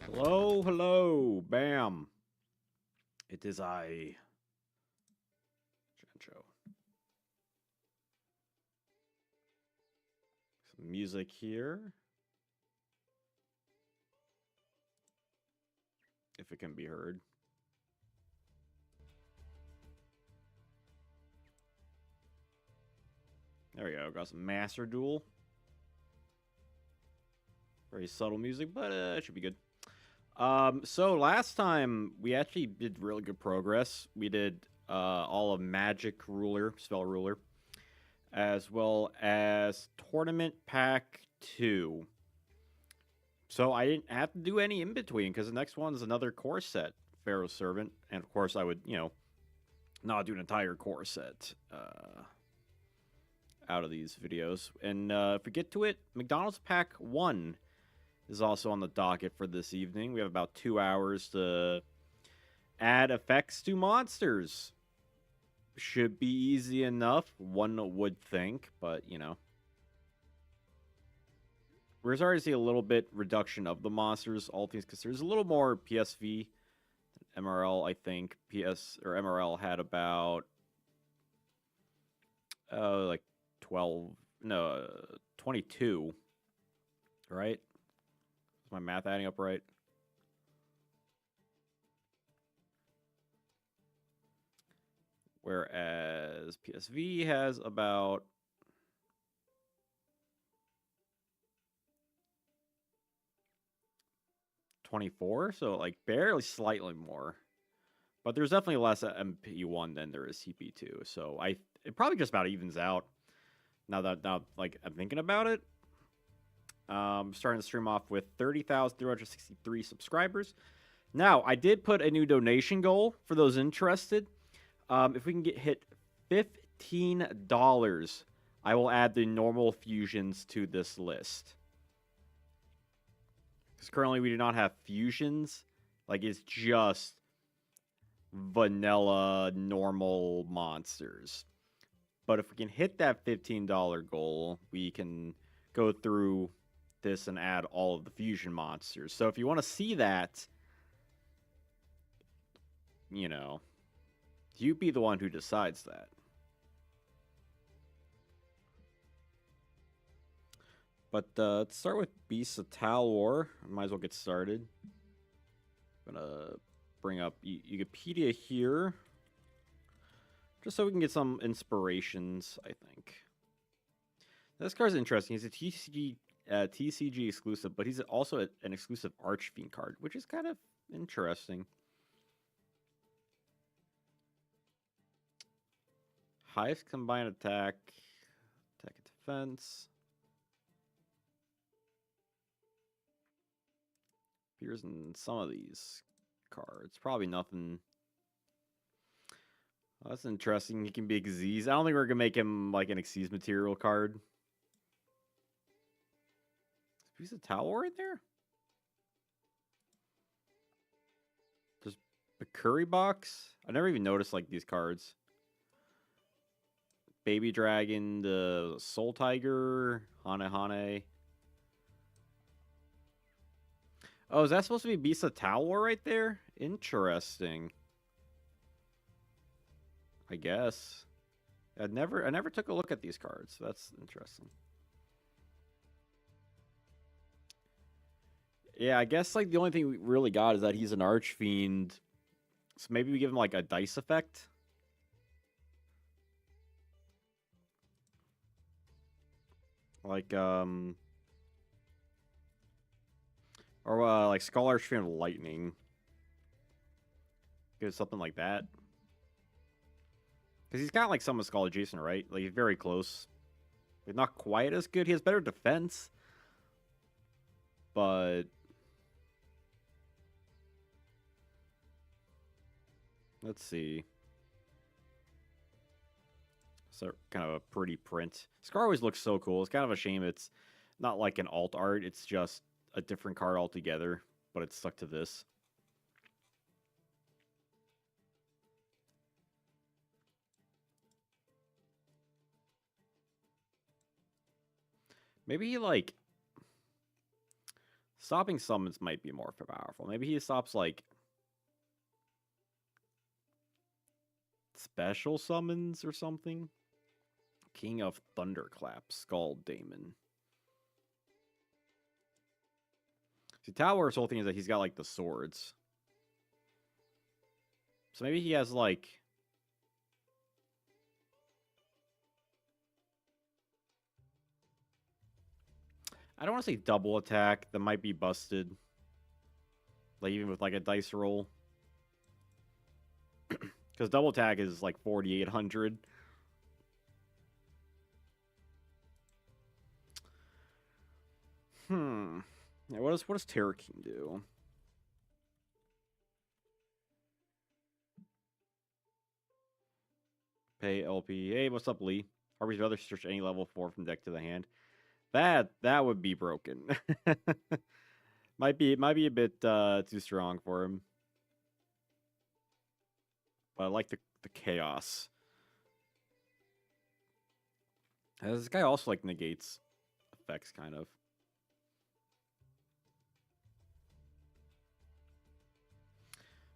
Hello, hello, bam. It is I, Janjo. Some music here, if it can be heard. There we go. Got some Master Duel. Very subtle music, but it should be good. So last time we actually did really good progress. We did all of Magic Ruler, Spell Ruler, as well as Tournament Pack 2. So I didn't have to do any in between because the next one is another core set, Pharaoh's Servant, and of course I would, not do an entire core set out of these videos. And if we get to it, McDonald's Pack 1 is also on the docket for this evening. We have about 2 hours to add effects to monsters. Should be easy enough, one would think, but, We're starting to see a little bit reduction of the monsters, all things considered. There's a little more PSV than MRL, I think. MRL had about like 22, right? Is my math adding up right? Whereas PSV has about 24, so like barely slightly more. But there's definitely less at MP1 than there is CP2, so it probably just about evens out. Now like I'm thinking about it. Starting the stream off with 30,363 subscribers. Now, I did put a new donation goal for those interested. If we can hit $15, I will add the normal fusions to this list. Because currently we do not have fusions. Like, it's just vanilla, normal monsters. But if we can hit that $15 goal, we can go through this and add all of the fusion monsters. So if you want to see that, you be the one who decides that. But let's start with Beasts of Talwar. I might as well get started. I'm gonna bring up Wikipedia here, just so we can get some inspirations, I think. This card's interesting. He's a TCG exclusive, but he's also an exclusive Archfiend card, which is kind of interesting. Highest combined attack and defense. Appears in some of these cards. Probably nothing. Well, that's interesting. He can be Xyz. I don't think we're going to make him like an Xyz material card. Is a Tower in there? There's a Curry Box. I never even noticed like these cards. Baby Dragon, the Soul Tiger, Hane. Oh, is that supposed to be Beast of Tower right there? Interesting. I guess. I never took a look at these cards. So that's interesting. Yeah, I guess like the only thing we really got is that he's an Archfiend. So maybe we give him like a dice effect. Like or like Skull Archfiend Lightning. Get something like that. Because he's got like some of Skull adjacent, right? Like he's very close. He's not quite as good. He has better defense. But let's see. So kind of a pretty print. Scar always looks so cool. It's kind of a shame it's not like an alt art. It's just a different card altogether, but it's stuck to this. Maybe he like Stopping summons might be more powerful. Maybe he stops, like, special summons or something? King of Thunderclap, Skull Daemon. See, Tower's whole thing is that he's got, like, the swords. So maybe he has, like... I don't want to say double attack. That might be busted. Like, even with, like, a dice roll. Because double attack is, like, 4,800. Yeah, what does Terror King do? Pay LP. Hey, what's up, Lee? Harvey's brother search any level 4 from deck to the hand. That would be broken. might be a bit too strong for him. But I like the chaos. This guy also like negates effects, kind of.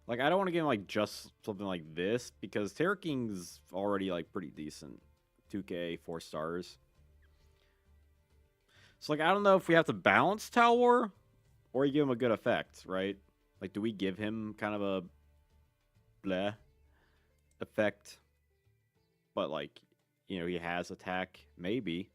Like, I don't want to give him like just something like this because Terror King's already like pretty decent. 2K, 4 stars. So like, I don't know if we have to balance Tower or you give him a good effect, right? Like, do we give him kind of a bleh effect? But like, you know, he has attack, maybe.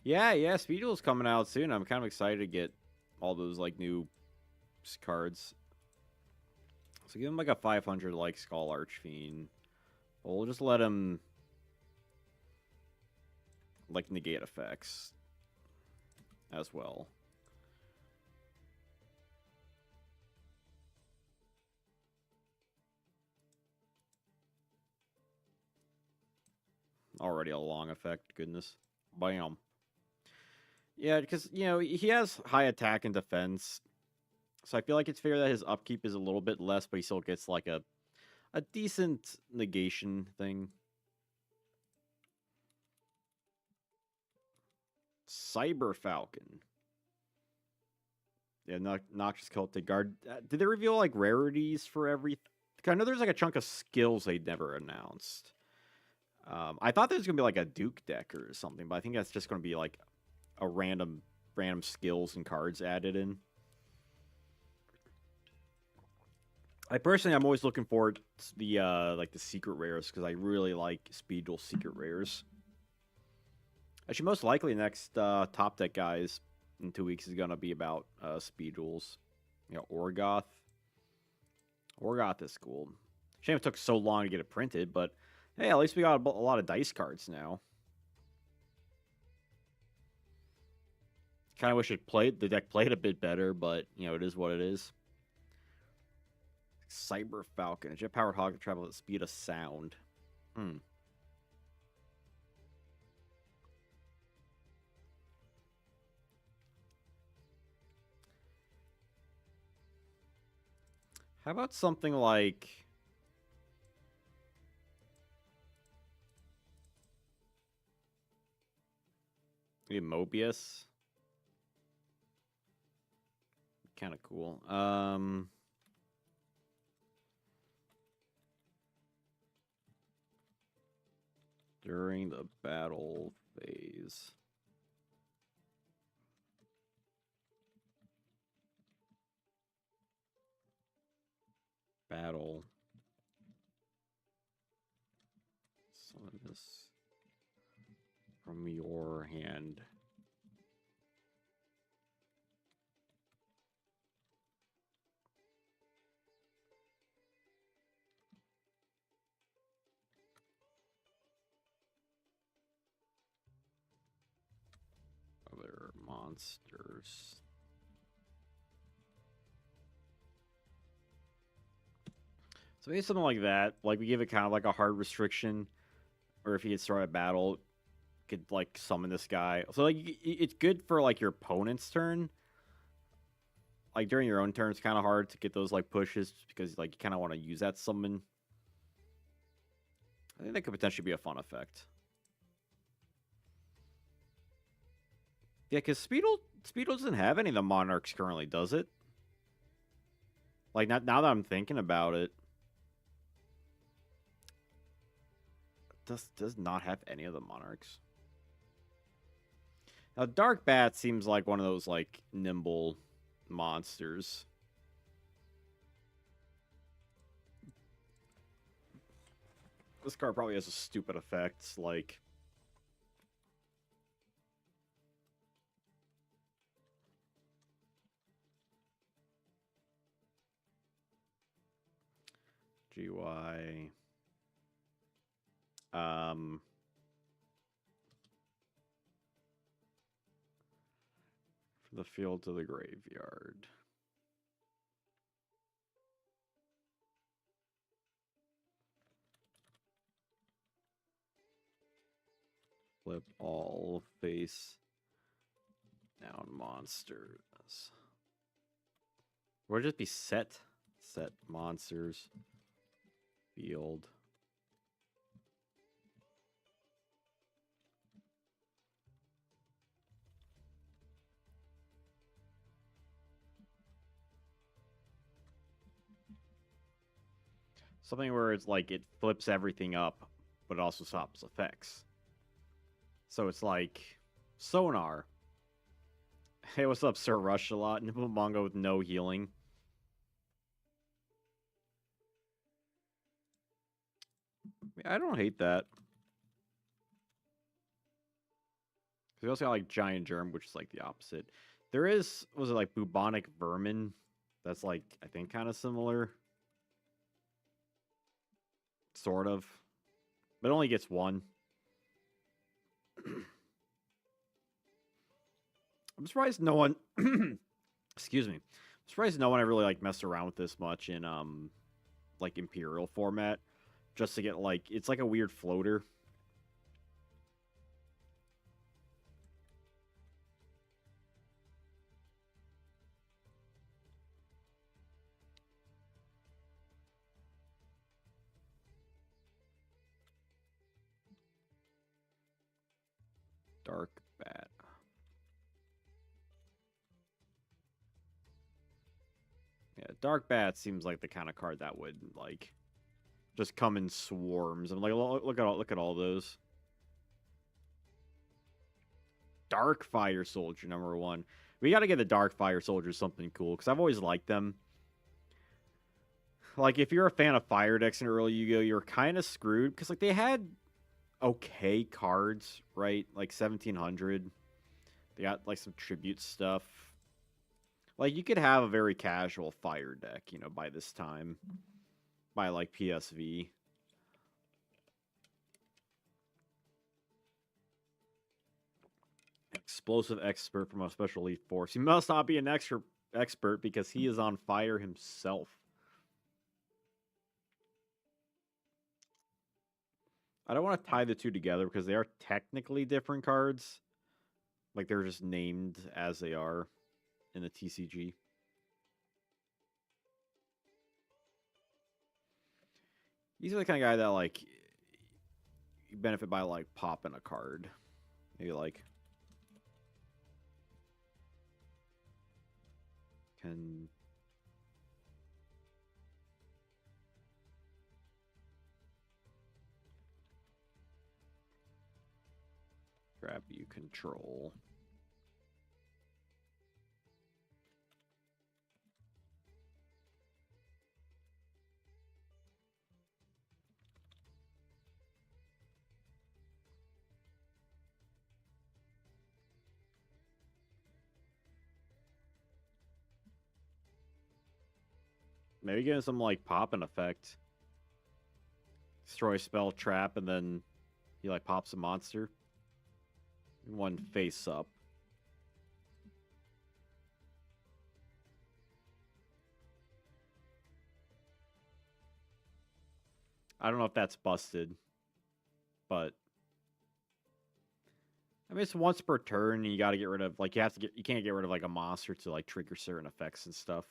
Yeah, Speed Duel's coming out soon. I'm kind of excited to get all those like new cards. So give him like a 500 like Skull Archfiend. We'll just let him like negate effects as well. Already a long effect, goodness. Bam. Yeah, because, you know, he has high attack and defense. So I feel like it's fair that his upkeep is a little bit less, but he still gets like a decent negation thing. Cyber Falcon. Yeah, Noxious Celtic Guard. Did they reveal like rarities for every? I know there's like a chunk of skills they never announced. I thought there was gonna be like a Duke deck or something, but I think that's just gonna be like a random skills and cards added in. I'm always looking forward to the like the secret rares because I really like Speed Duel secret rares. Actually, most likely next top deck guys in 2 weeks is gonna be about Speed Duels. You know, Orgoth. Orgoth is cool. Shame it took so long to get it printed, but hey, at least we got a lot of dice cards now. Kind of wish the deck played a bit better, but you know, it is what it is. Cyber Falcon, a jet-powered hog that travels at the speed of sound. How about something like maybe Mobius? Kind of cool. During the battle phase. Battle. Summon this from your hand. Other monsters. So maybe something like that. Like we give it kind of like a hard restriction, or if he gets thrown at battle, could like summon this guy. So like it's good for like your opponent's turn. like during your own turn, it's kind of hard to get those like pushes just because like you kind of want to use that summon. I think that could potentially be a fun effect. Yeah, because Speedle doesn't have any of the Monarchs currently, does it? Like, not now that I'm thinking about it. Does not have any of the Monarchs. Now, Dark Bat seems like one of those, like, nimble monsters. This card probably has a stupid effect, like... GY... From the field to the graveyard. Flip all face down monsters. Or just be set monsters. Field. Something where it's like it flips everything up, but it also stops effects. So it's like Sonar. Hey, what's up, Sir Rush a lot? Nibble Manga with no healing. I don't hate that. We also got like Giant Germ, which is like the opposite. There is, was it like Bubonic Vermin? That's like, I think, kind of similar. Sort of. But it only gets one. I'm surprised no one... Excuse me. I'm surprised no one ever really like messed around with this much in like Imperial format. Just to get like... It's like a weird floater. Dark Bat. Yeah, Dark Bat seems like the kind of card that would like just come in swarms. I'm like, look at all those. Dark Fire Soldier #1. We got to get the Dark Fire Soldier something cool because I've always liked them. Like if you're a fan of fire decks in early Yu-Gi-Oh, you're kind of screwed because like they had okay cards, right? Like 1700. They got like some tribute stuff. Like you could have a very casual fire deck, you know, by this time. By like PSV. Explosive expert from a special elite force. He must not be an expert because he is on fire himself. I don't want to tie the two together because they are technically different cards. Like they're just named as they are in the TCG. He's the kind of guy that like you benefit by like popping a card. Maybe like can grab you control. Maybe getting some like popping effect. Destroy spell trap and then he like pops a monster. One face up. I don't know if that's busted, but I mean, it's once per turn, and you got to get rid of like you can't get rid of like a monster to like trigger certain effects and stuff.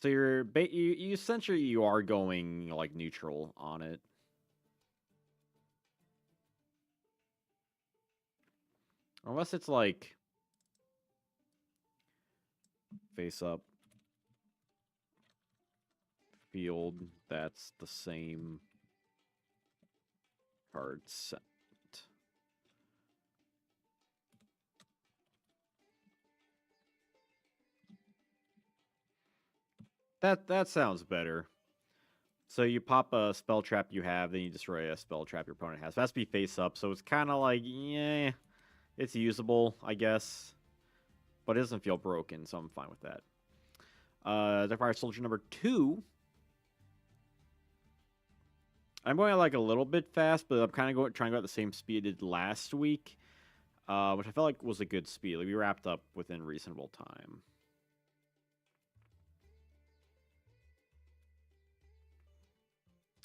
So you essentially you are going like neutral on it. Unless it's like face up field, that's the same card set. That sounds better. So you pop a spell trap you have, then you destroy a spell trap your opponent has. It has to be face up, so it's kind of like, yeah, it's usable, I guess. But it doesn't feel broken, so I'm fine with that. Fire Soldier number 2. I'm going like a little bit fast, but I'm kind of trying to go at the same speed I did last week, which I felt like was a good speed. Like we wrapped up within reasonable time.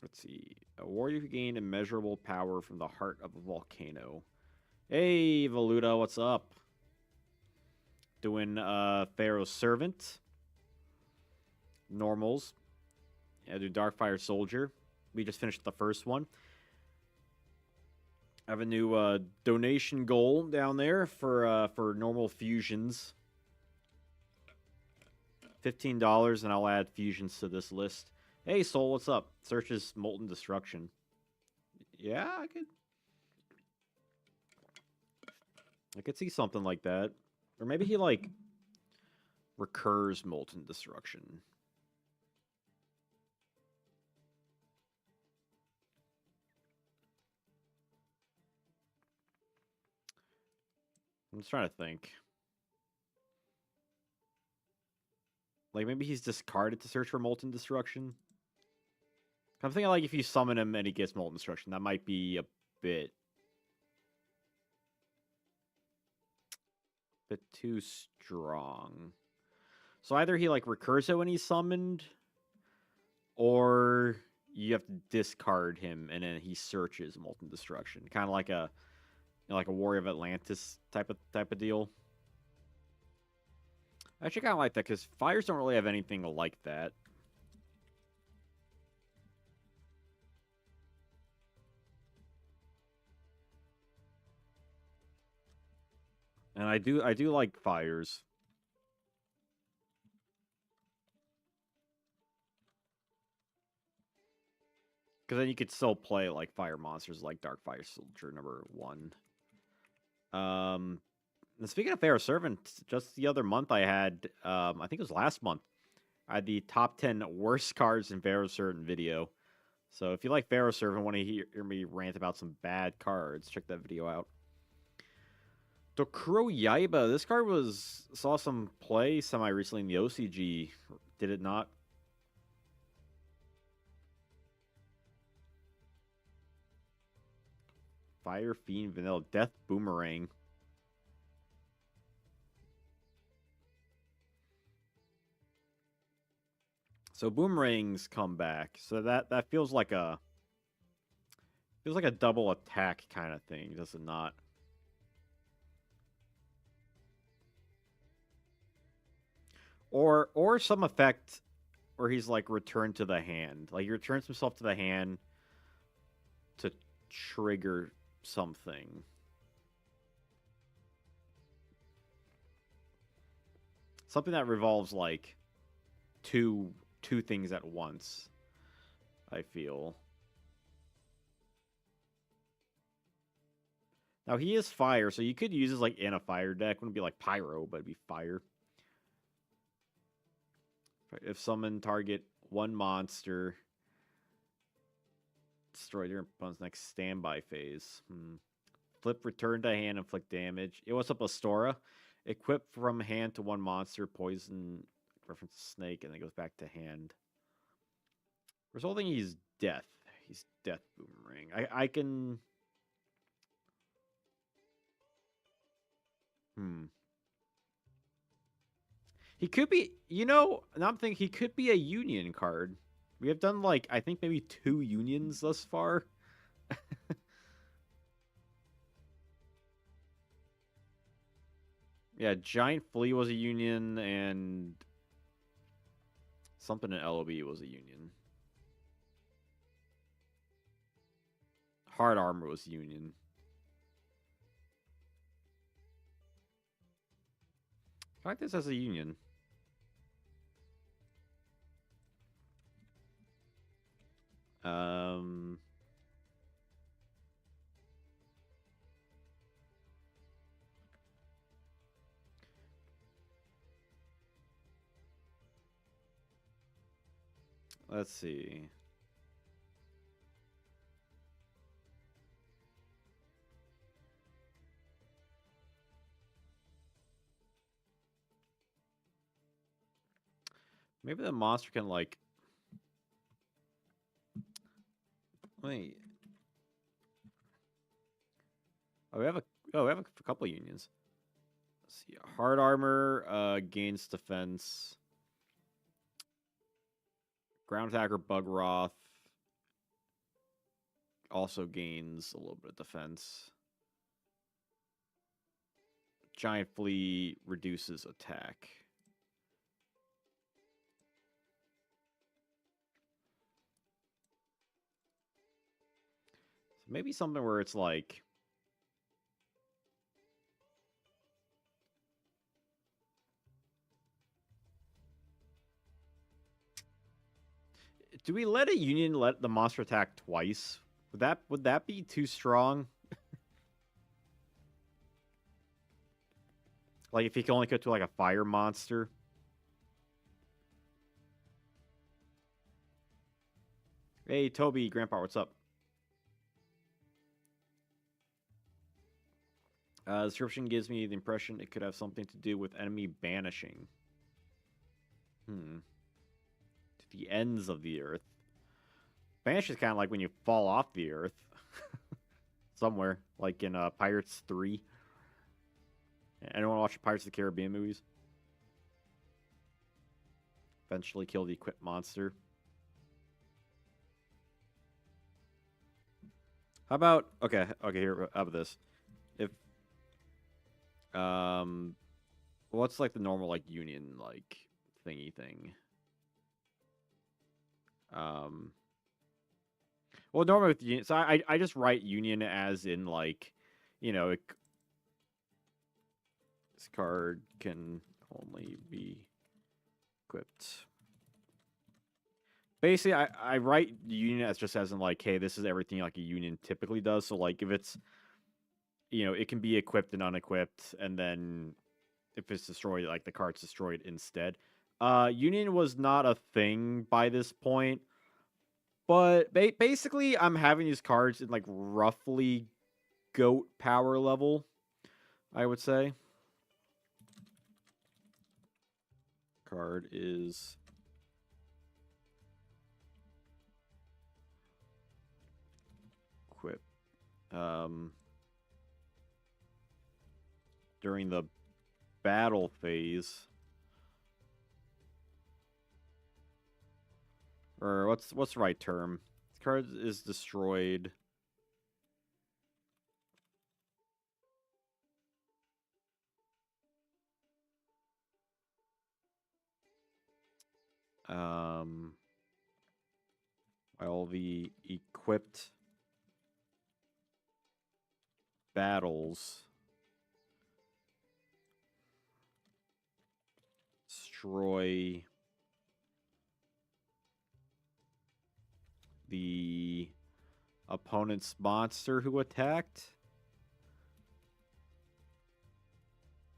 Let's see. A warrior who gained immeasurable power from the heart of a volcano. Hey, Valuta, what's up? Doing Pharaoh's Servant. Normals. Yeah, do Darkfire Soldier. We just finished the first one. I have a new donation goal down there for normal fusions. $15, and I'll add fusions to this list. Hey, Soul, what's up? Searches Molten Destruction. Yeah, I could see something like that. Or maybe he, like, recurs Molten Destruction. I'm just trying to think. Like, maybe he's discarded to search for Molten Destruction? I'm thinking, like, if you summon him and he gets Molten Destruction, that might be a bit too strong. So either he, like, recurs it when he's summoned, or you have to discard him and then he searches Molten Destruction. Kind of like a like a Warrior of Atlantis type of deal. I actually kind of like that because fires don't really have anything like that. And I do like fires. Because then you could still play like fire monsters like Darkfire Soldier number 1. And speaking of Pharaoh's Servant, just the other month I had, I think it was last month, I had the top 10 worst cards in Pharaoh's Servant video. So if you like Pharaoh's Servant, want to hear me rant about some bad cards, check that video out. Dokuro Yaiba, this card saw some play semi-recently in the OCG, did it not? Fire Fiend Vanilla Death Boomerang. So boomerangs come back. So that feels like a double attack kind of thing, does it not? Or some effect where he's like returned to the hand. Like he returns himself to the hand to trigger something. Something that revolves like two things at once, I feel. Now he is fire, so you could use this like in a fire deck. Wouldn't be like pyro, but it'd be fire. If summon target one monster, destroy your opponent's next standby phase. Flip, return to hand, inflict damage. What's up, Astora? Equip from hand to one monster, poison, reference snake, and then goes back to hand. Resulting, he's death. He's death boomerang. I can. He could be, now I'm thinking he could be a union card. We have done, like, I think maybe 2 unions thus far. Yeah, Giant Flea was a union, and something in LOB was a union. Hard Armor was union. I like this as a union. Um, let's see. Maybe the monster can like. Wait. Oh, we have a couple unions. Let's see. Hard Armor gains defense. Ground Attacker Bugroth also gains a little bit of defense. Giant Flea reduces attack. So maybe something where it's like. Do we let a union let the monster attack twice? Would that be too strong? Like if he can only go to like a fire monster. Hey Toby, Grandpa, what's up? The description gives me the impression it could have something to do with enemy banishing. To the ends of the earth. Banish is kind of like when you fall off the earth. Somewhere. Like in Pirates 3. Anyone watch the Pirates of the Caribbean movies? Eventually kill the equipped monster. How about... Okay, here, how about this? If... What's like the normal, like, union, like, thingy thing? Well, normally with union... So I just write union as in, like, you know, this card can only be equipped. Basically, I write union as just as in, like, hey, this is everything, like, a union typically does. So, like, if it's... You know, it can be equipped and unequipped, and then if it's destroyed, like, the card's destroyed instead. Union was not a thing by this point, but basically, I'm having these cards in, like, roughly GOAT power level, I would say. Card is... equip. During the battle phase... Or what's the right term? This card is destroyed. While the equipped battles destroy the opponent's monster who attacked.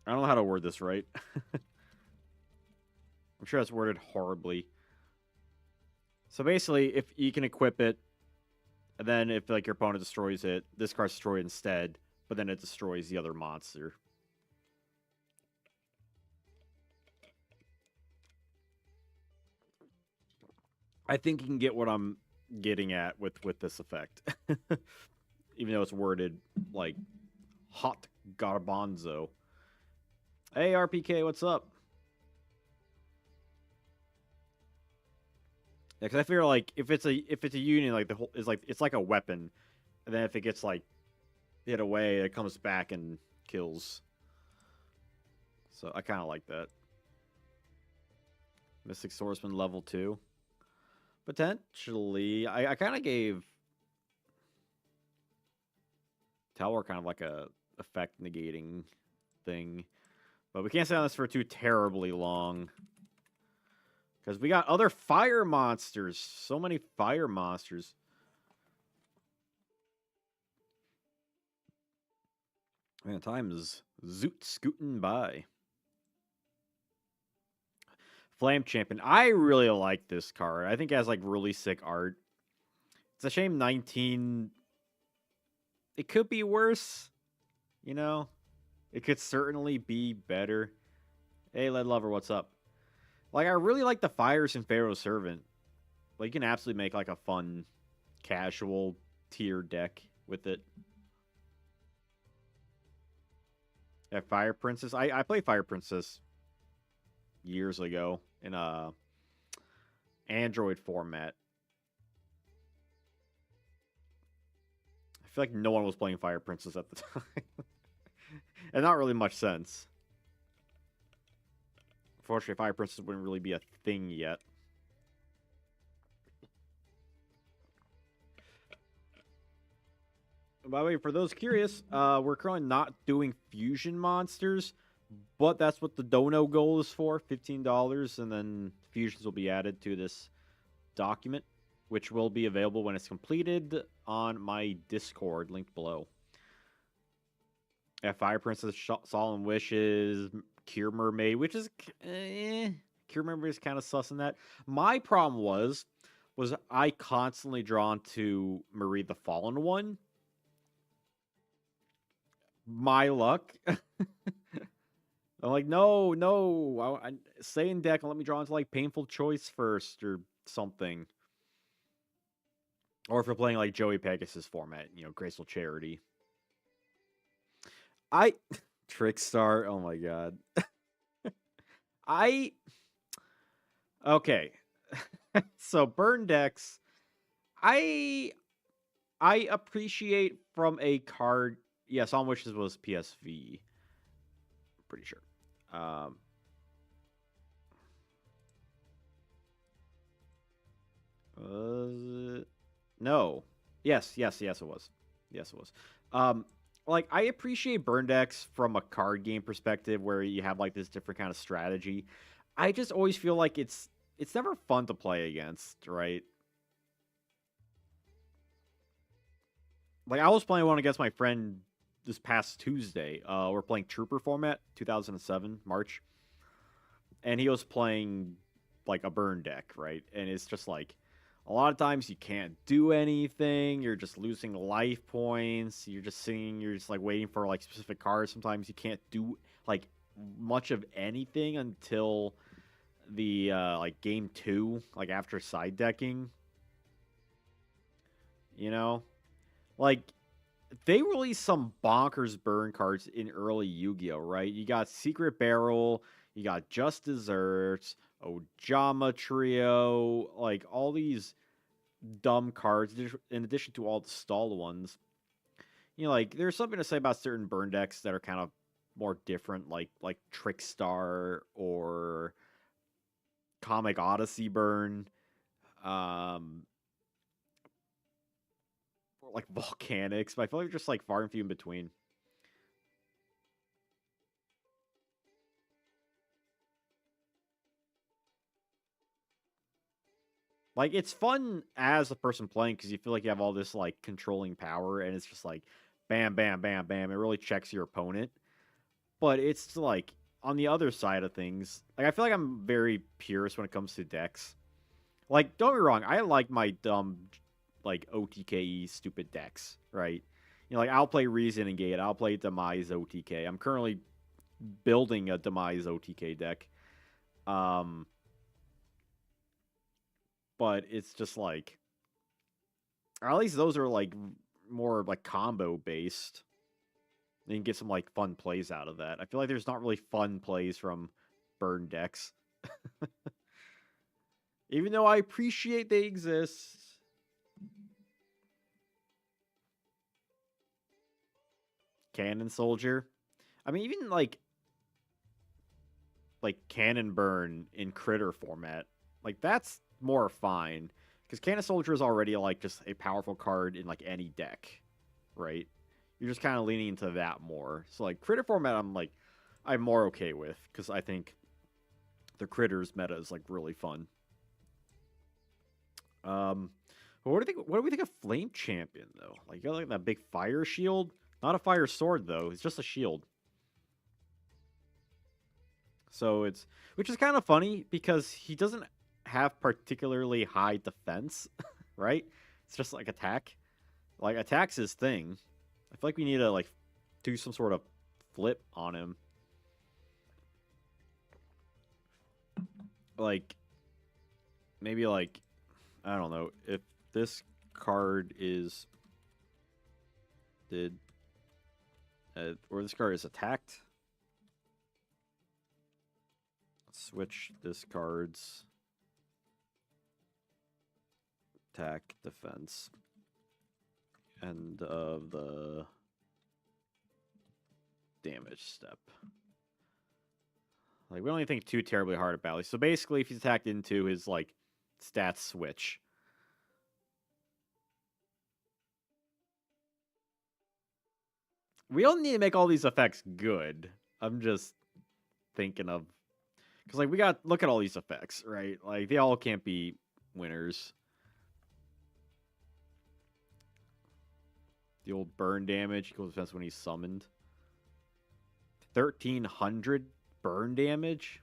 I don't know how to word this right. I'm sure that's worded horribly. So basically, if you can equip it, and then if like your opponent destroys it, this card's destroyed instead, but then it destroys the other monster. I think you can get what I'm getting at with this effect. Even though it's worded like hot garbanzo. Hey RPK, what's up? Yeah, because I figure like if it's a union, like the whole is like it's like a weapon, and then if it gets like hit away, it comes back and kills. So I kind of like that. Mystic Swordsman level 2. Potentially. I kind of gave Tower kind of like a effect negating thing. But we can't stay on this for too terribly long. Because we got other fire monsters. So many fire monsters. Man, time is zoot scooting by. Flame Champion. I really like this card. I think it has like really sick art. It's a shame 19. It could be worse. You know? It could certainly be better. Hey, Lead Lover, what's up? Like, I really like the Fires in Pharaoh's Servant. Like, you can absolutely make like a fun, casual tier deck with it. Yeah, Fire Princess. I played Fire Princess years ago in a Android format. I feel like no one was playing Fire Princess at the time. And not really much sense. Unfortunately, Fire Princess wouldn't really be a thing yet. By the way, for those curious, we're currently not doing fusion monsters, but that's what the dono goal is for, $15, and then fusions will be added to this document, which will be available when it's completed on my Discord, linked below. Yeah, Fire Princess, Solemn Wishes, Cure Mermaid, which is... Cure Mermaid is kind of sus in that. My problem was I constantly drawn to Marie the Fallen One. My luck. I'm like, no. I stay in deck and let me draw into like Painful Choice first or something. Or if you're playing like Joey Pegasus format, you know, Graceful Charity. Trickstar, oh my god. Okay. So burn decks, I appreciate from a card. Yeah, Solemn Wishes was PSV. Pretty sure. Was it? No. Yes, it was. Yes, it was. Like I appreciate burn decks from a card game perspective where you have like this different kind of strategy. I just always feel like it's never fun to play against, right? Like I was playing one against my friend this past Tuesday. We're playing Trooper format, 2007 March, and he was playing like a burn deck, right? And it's just like a lot of times you can't do anything. You're just losing life points. You're just sitting. You're just like waiting for like specific cards. Sometimes you can't do like much of anything until the like game 2, like after side decking. You know, like they released some bonkers burn cards in early Yu-Gi-Oh, right? You got Secret Barrel, you got Just Desserts, Ojama Trio, like all these dumb cards in addition to all the stalled ones. You know, like there's something to say about certain burn decks that are kind of more different, like Trickstar or Comic Odyssey burn. Or like Volcanics, but I feel like just like far and few in between. Like it's fun as a person playing because you feel like you have all this like controlling power, and it's just like bam, bam, bam, bam. It really checks your opponent. But it's like on the other side of things, like I feel like I'm very purist when it comes to decks. Like, don't be wrong, I like my dumb like OTKE stupid decks, right? You know, like I'll play Reason and Gate, I'll play Demise OTK. I'm currently building a Demise OTK deck. Um, but it's just like, or at least those are like more like combo based. You can get some like fun plays out of that. I feel like there's not really fun plays from burn decks. Even though I appreciate they exist. Cannon Soldier. I mean, even like like Cannon Burn in critter format. Like that's more fine because Cannon Soldier is already like just a powerful card in like any deck, right? You're just kind of leaning into that more. So like critter format, I'm more okay with because I think the critters meta is like really fun. What do we think of Flame Champion though? Like you got like that big fire shield, not a fire sword though. It's just a shield. So it's which is kind of funny because he doesn't have particularly high defense, right? It's just like attack. Like attack's his thing. I feel like we need to like do some sort of flip on him. Like maybe like I don't know if this card is did or this card is attacked. Switch this card's attack defense and the damage step. Like we don't even think too terribly hard about it. So basically, if he's attacked into his like stats switch. We don't need to make all these effects good. I'm just thinking of because like we got look at all these effects, right? Like they all can't be winners. The old burn damage equals defense when he's summoned. 1,300 burn damage.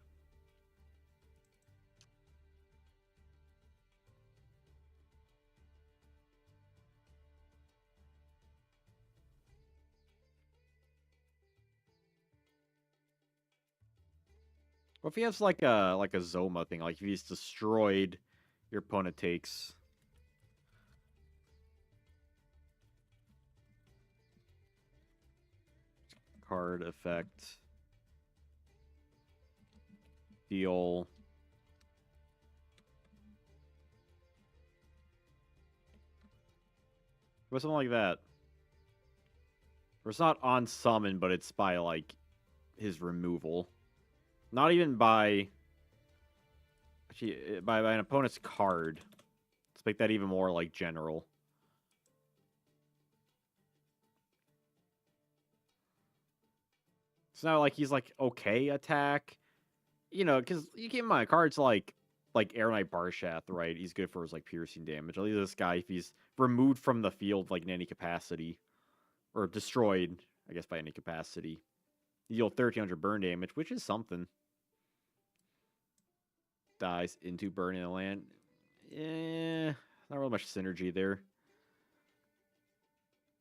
What if he has like a Zoma thing? Like if he's destroyed, your opponent takes. Card effect. Deal. Or something like that. Or it's not on summon, but it's by like his removal. Not even by actually by an opponent's card. Let's make that even more like general. It's not like he's like okay attack. You know, because you keep in mind cards like Air Knight Barshath, right? He's good for his like piercing damage. At least this guy, if he's removed from the field like in any capacity, or destroyed, I guess by any capacity, you deal 1,300 burn damage, which is something. Dies into burning the land. Not really much synergy there.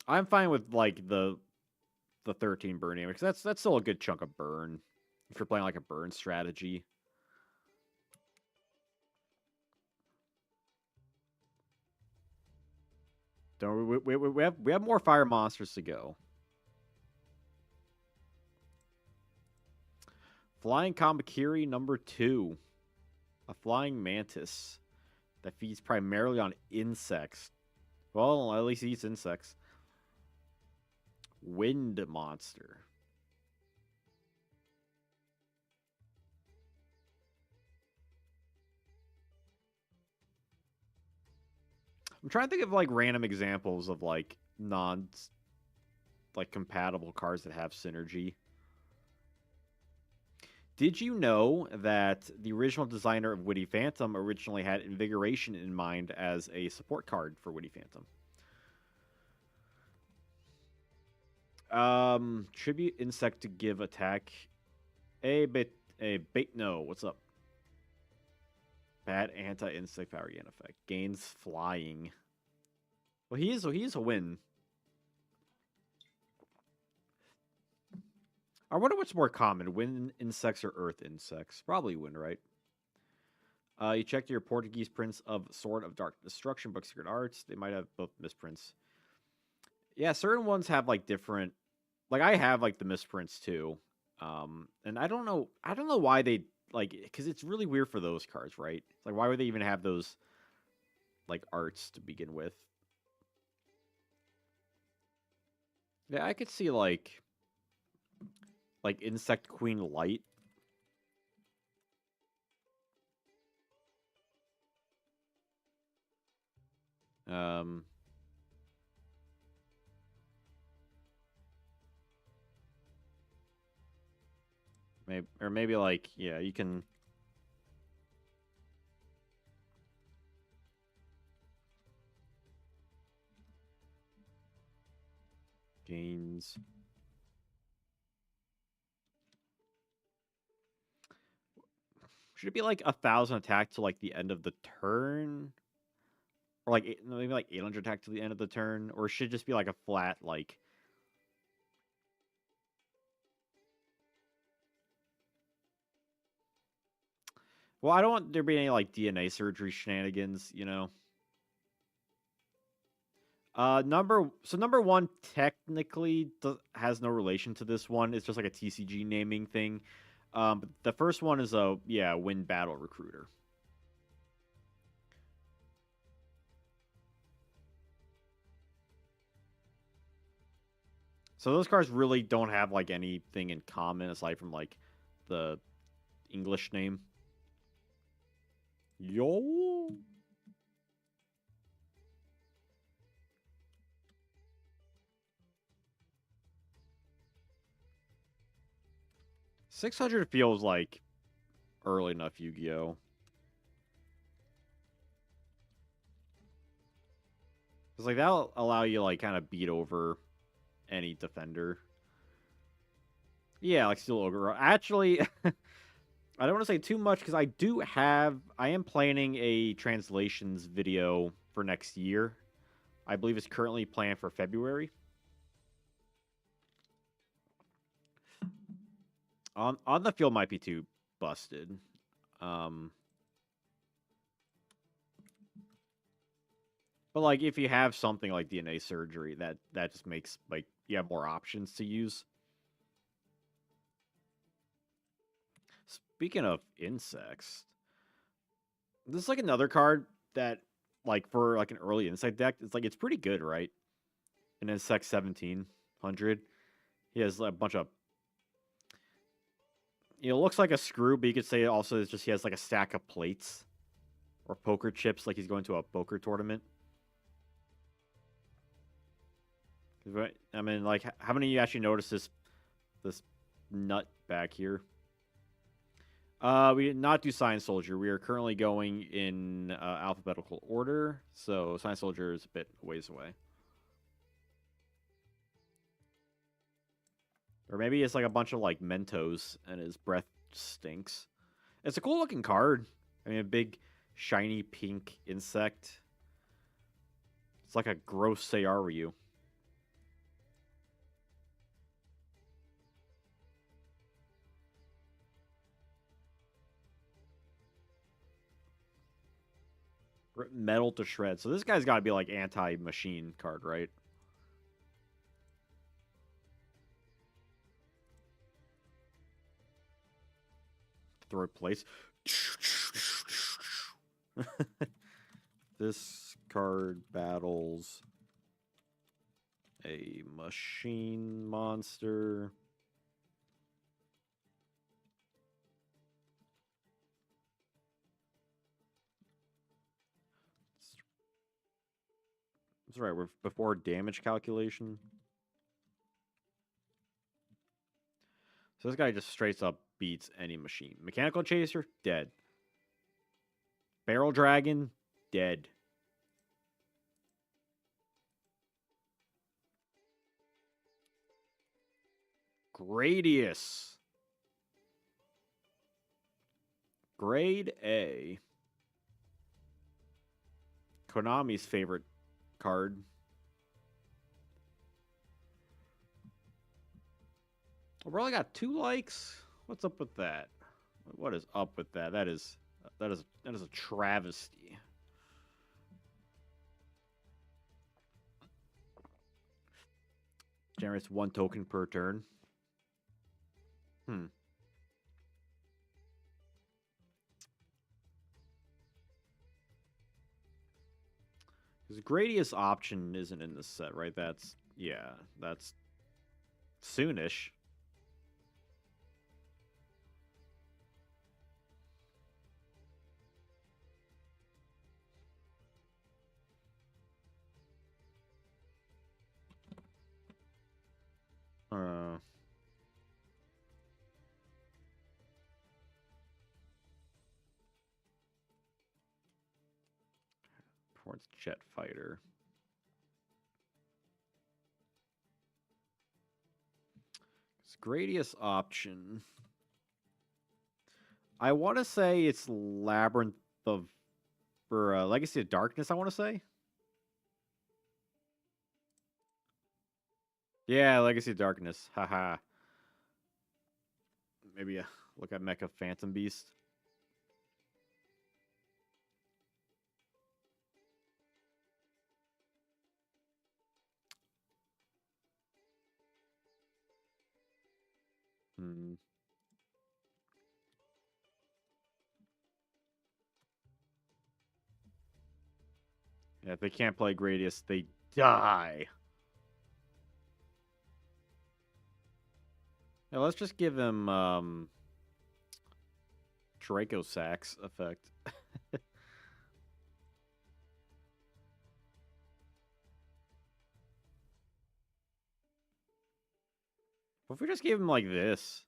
I'm fine with like the 13 burn damage. That's still a good chunk of burn if you're playing like a burn strategy. Don't we have more fire monsters to go. Flying Kamakiri number 2. A flying mantis that feeds primarily on insects. Well, at least he eats insects. Wind monster. I'm trying to think of like random examples of like non like compatible cards that have synergy. Did you know that the original designer of Witty Phantom originally had Invigoration in mind as a support card for Witty Phantom? Tribute insect to give attack. A bait no, what's up? Bad anti-insect power gain effect. Gains flying. Well, he's a win. I wonder what's more common, wind insects or earth insects. Probably wind, right? You checked your Portuguese prints of Sword of Dark Destruction, Book Secret Arts. They might have both misprints. Yeah, certain ones have like different. Like I have like the misprints too. And I don't know why they like because it's really weird for those cards, right? It's like why would they even have those like arts to begin with? Yeah, I could see like Insect Queen Light Um, maybe like, yeah, you can gains. Should it be like 1,000 attack to like the end of the turn? Or like maybe like 800 attack to the end of the turn? Or should it just be like a flat like? Well, I don't want there to be any like DNA surgery shenanigans, you know. Number one technically has no relation to this one. It's just like a TCG naming thing. But the first one is a win battle recruiter. So those cards really don't have like anything in common aside from like the English name. Yo. 600 feels like early enough Yu-Gi-Oh. It's like that'll allow you to, like kind of beat over any defender. Yeah, like Steel Ogre. Actually, I don't want to say too much because I am planning a translations video for next year. I believe it's currently planned for February. On the field might be too busted. Um, but like if you have something like DNA surgery, that just makes like you have more options to use. Speaking of insects, this is like another card that like for like an early insect deck, it's pretty good, right? An insect 1700. He has a bunch of it looks like a screw, but you could say also it's just he has like a stack of plates or poker chips, like he's going to a poker tournament. I mean, like, how many of you actually noticed this nut back here? We did not do Science Soldier. We are currently going in alphabetical order, so Science Soldier is a bit ways away. Or maybe it's like a bunch of like Mentos and his breath stinks. It's a cool looking card. I mean, a big shiny pink insect. It's like a gross Sayaru. Metal to shred. So this guy's got to be like anti-machine card, right? Throw it place. This card battles a machine monster. That's right. We're before damage calculation. So this guy just straight up beats any machine. Mechanical Chaser, dead. Barrel Dragon, dead. Gradius. Grade A. Konami's favorite card. We only got 2 likes. What's up with that? What is up with that? That is a travesty. Generates 1 token per turn. Because Gradius option isn't in this set, right? That's soonish. Uh, Performance jet fighter. It's Gradius option. I want to say it's Labyrinth of or Legacy of Darkness. I want to say. Yeah, Legacy of Darkness. Haha. Maybe look at Mecha Phantom Beast. Hmm. Yeah, if they can't play Gradius, they die. Yeah, let's just give him Draco Sax effect. What if we just gave him like this?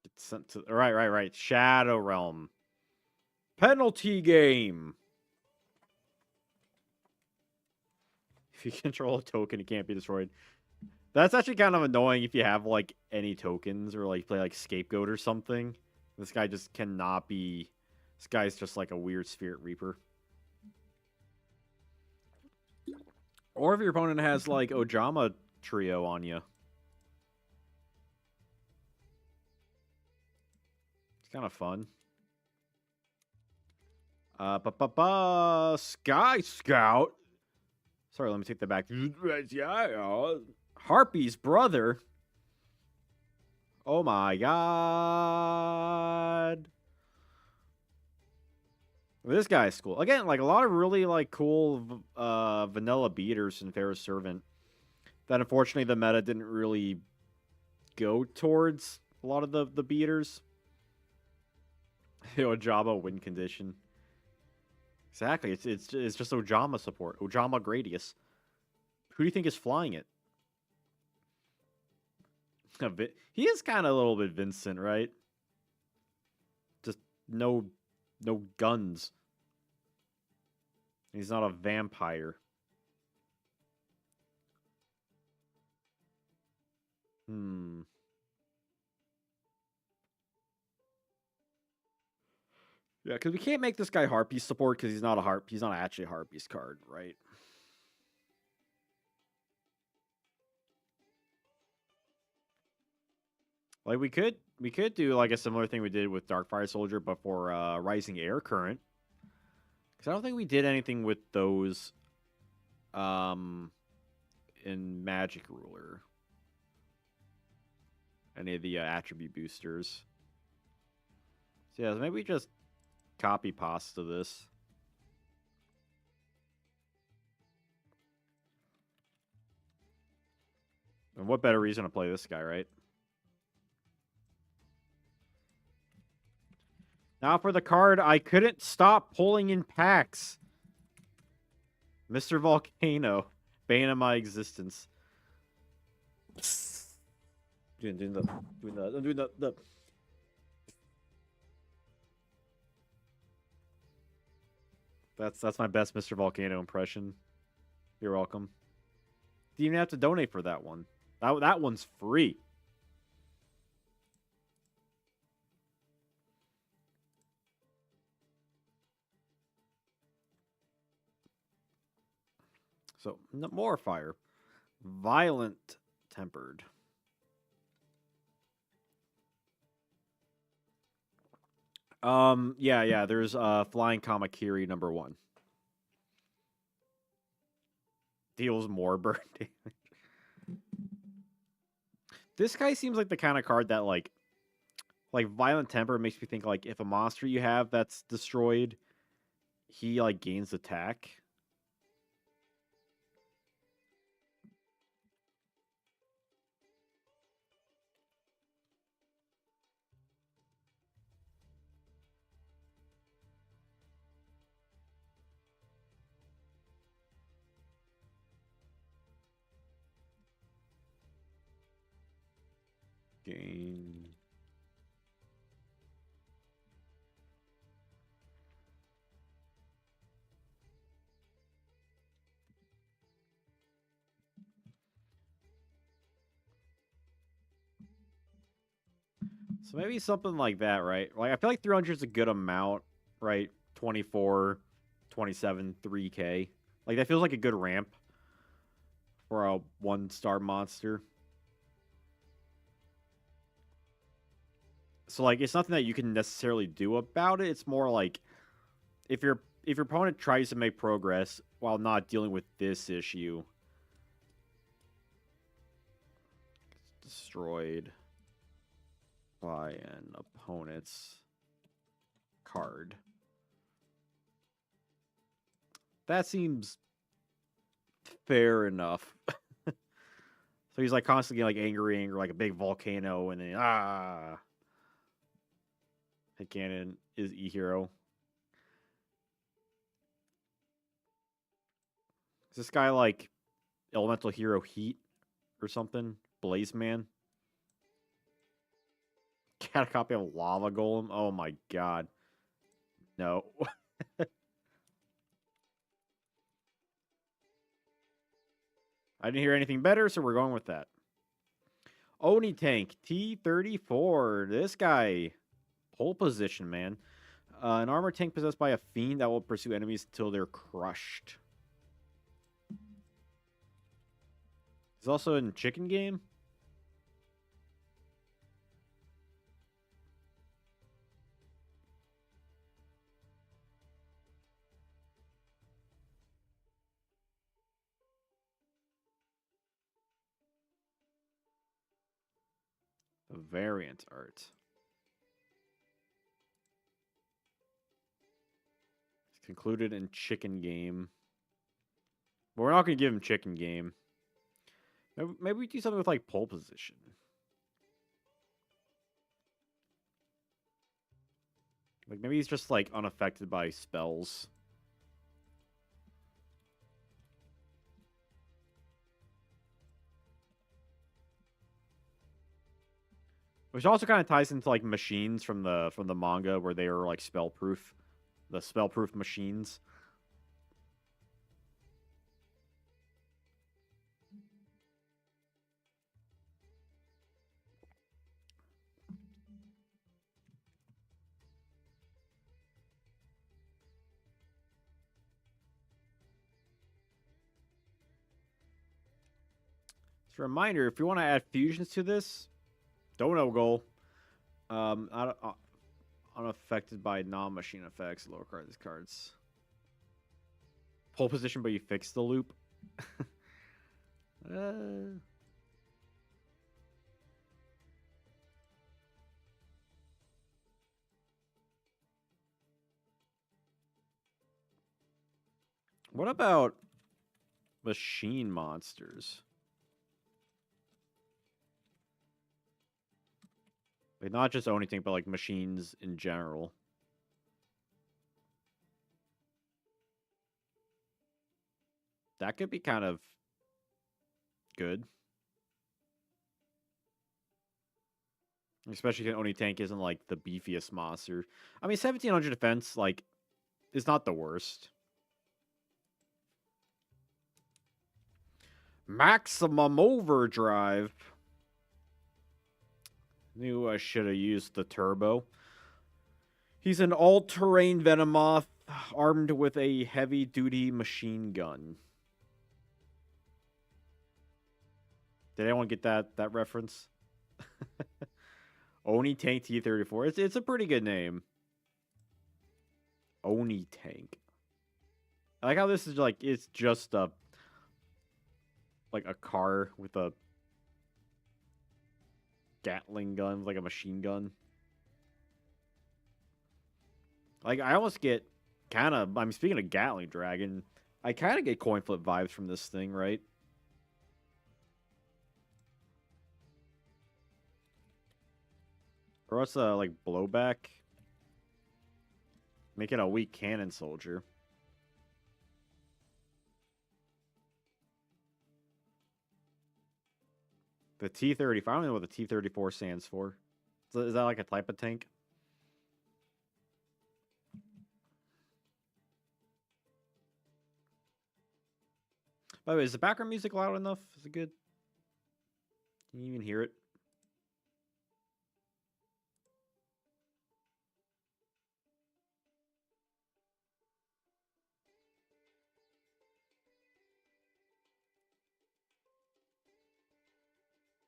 It's sent to right. Shadow Realm. Penalty game. If you control a token, it can't be destroyed. That's actually kind of annoying if you have like any tokens or like play like Scapegoat or something. This guy just cannot be. This guy's just like a weird Spirit Reaper. Or if your opponent has like Ojama Trio on you. It's kind of fun. Sky Scout. Sorry, let me take that back. Harpy's brother. Oh my god. This guy's cool. Again, like a lot of really like cool vanilla beaters in Pharaoh's Servant. That unfortunately the meta didn't really go towards a lot of the beaters. Ojama win condition. Exactly. It's just Ojama support. Ojama Gradius. Who do you think is flying it? He is kind of a little bit Vincent, right? Just no guns. He's not a vampire. Hmm. Yeah, because we can't make this guy Harpies support because he's not a harp. He's not actually a Harpies card, right? Like we could do like a similar thing we did with Darkfire Soldier, but for Rising Air Current. Because I don't think we did anything with those um in Magic Ruler. Any of the attribute boosters. So yeah, maybe we just copy pasta this. And what better reason to play this guy, right? Now for the card I couldn't stop pulling in packs. Mr. Volcano. Bane of my existence. Doing the That's my best Mr. Volcano impression. You're welcome. You even have to donate for that one. That one's free. So more fire. Violent tempered. Yeah. There's Flying Kamakiri #1. Deals more burn damage. This guy seems like the kind of card that like Violent Temper makes me think like if a monster you have that's destroyed, he like gains attack. Gain. So maybe something like that, right? Like I feel like 300 is a good amount, right? 24, 27, 3K. Like that feels like a good ramp for a 1-star monster. So like it's nothing that you can necessarily do about it. It's more like if your opponent tries to make progress while not dealing with this issue, it's destroyed by an opponent's card. That seems fair enough. So he's like constantly like angry, like a big volcano, and then hit cannon is E-Hero. Is this guy like Elemental Hero Heat or something? Blaze Man? Got a copy of Lava Golem? Oh my god. No. I didn't hear anything better, so we're going with that. Oni Tank T-34. This guy, pole position, man. An armor tank possessed by a fiend that will pursue enemies until they're crushed. He's also in Chicken Game. The variant art. It's concluded in Chicken Game. But we're not going to give him Chicken Game. Maybe we do something with like pole position. Like maybe he's just like unaffected by spells. Which also kind of ties into like machines from the manga where they are like spell proof. The spell proof machines. Just a reminder, if you want to add fusions to this, Dono goal. Unaffected by non-machine effects. Lower card these cards. Pole position, but you fix the loop. What about machine monsters? Like not just anything, but like machines in general. That could be kind of good. Especially if Oni Tank isn't like the beefiest monster. I mean, 1700 defense, like, is not the worst. Maximum Overdrive. Knew I should have used the turbo. He's an all-terrain Venomoth armed with a heavy-duty machine gun. Did anyone get that reference? Oni Tank T-34. It's a pretty good name. Oni Tank. I like how this is like it's just a car with a Gatling gun, like a machine gun. Like I almost get kind of. I'm speaking of Gatling Dragon. I kind of get coin flip vibes from this thing, right? Or what's like blowback? Make it a weak cannon soldier. The T-35. I don't know what the T-34 stands for. Is that like a type of tank? By the way, is the background music loud enough? Is it good? Can you even hear it?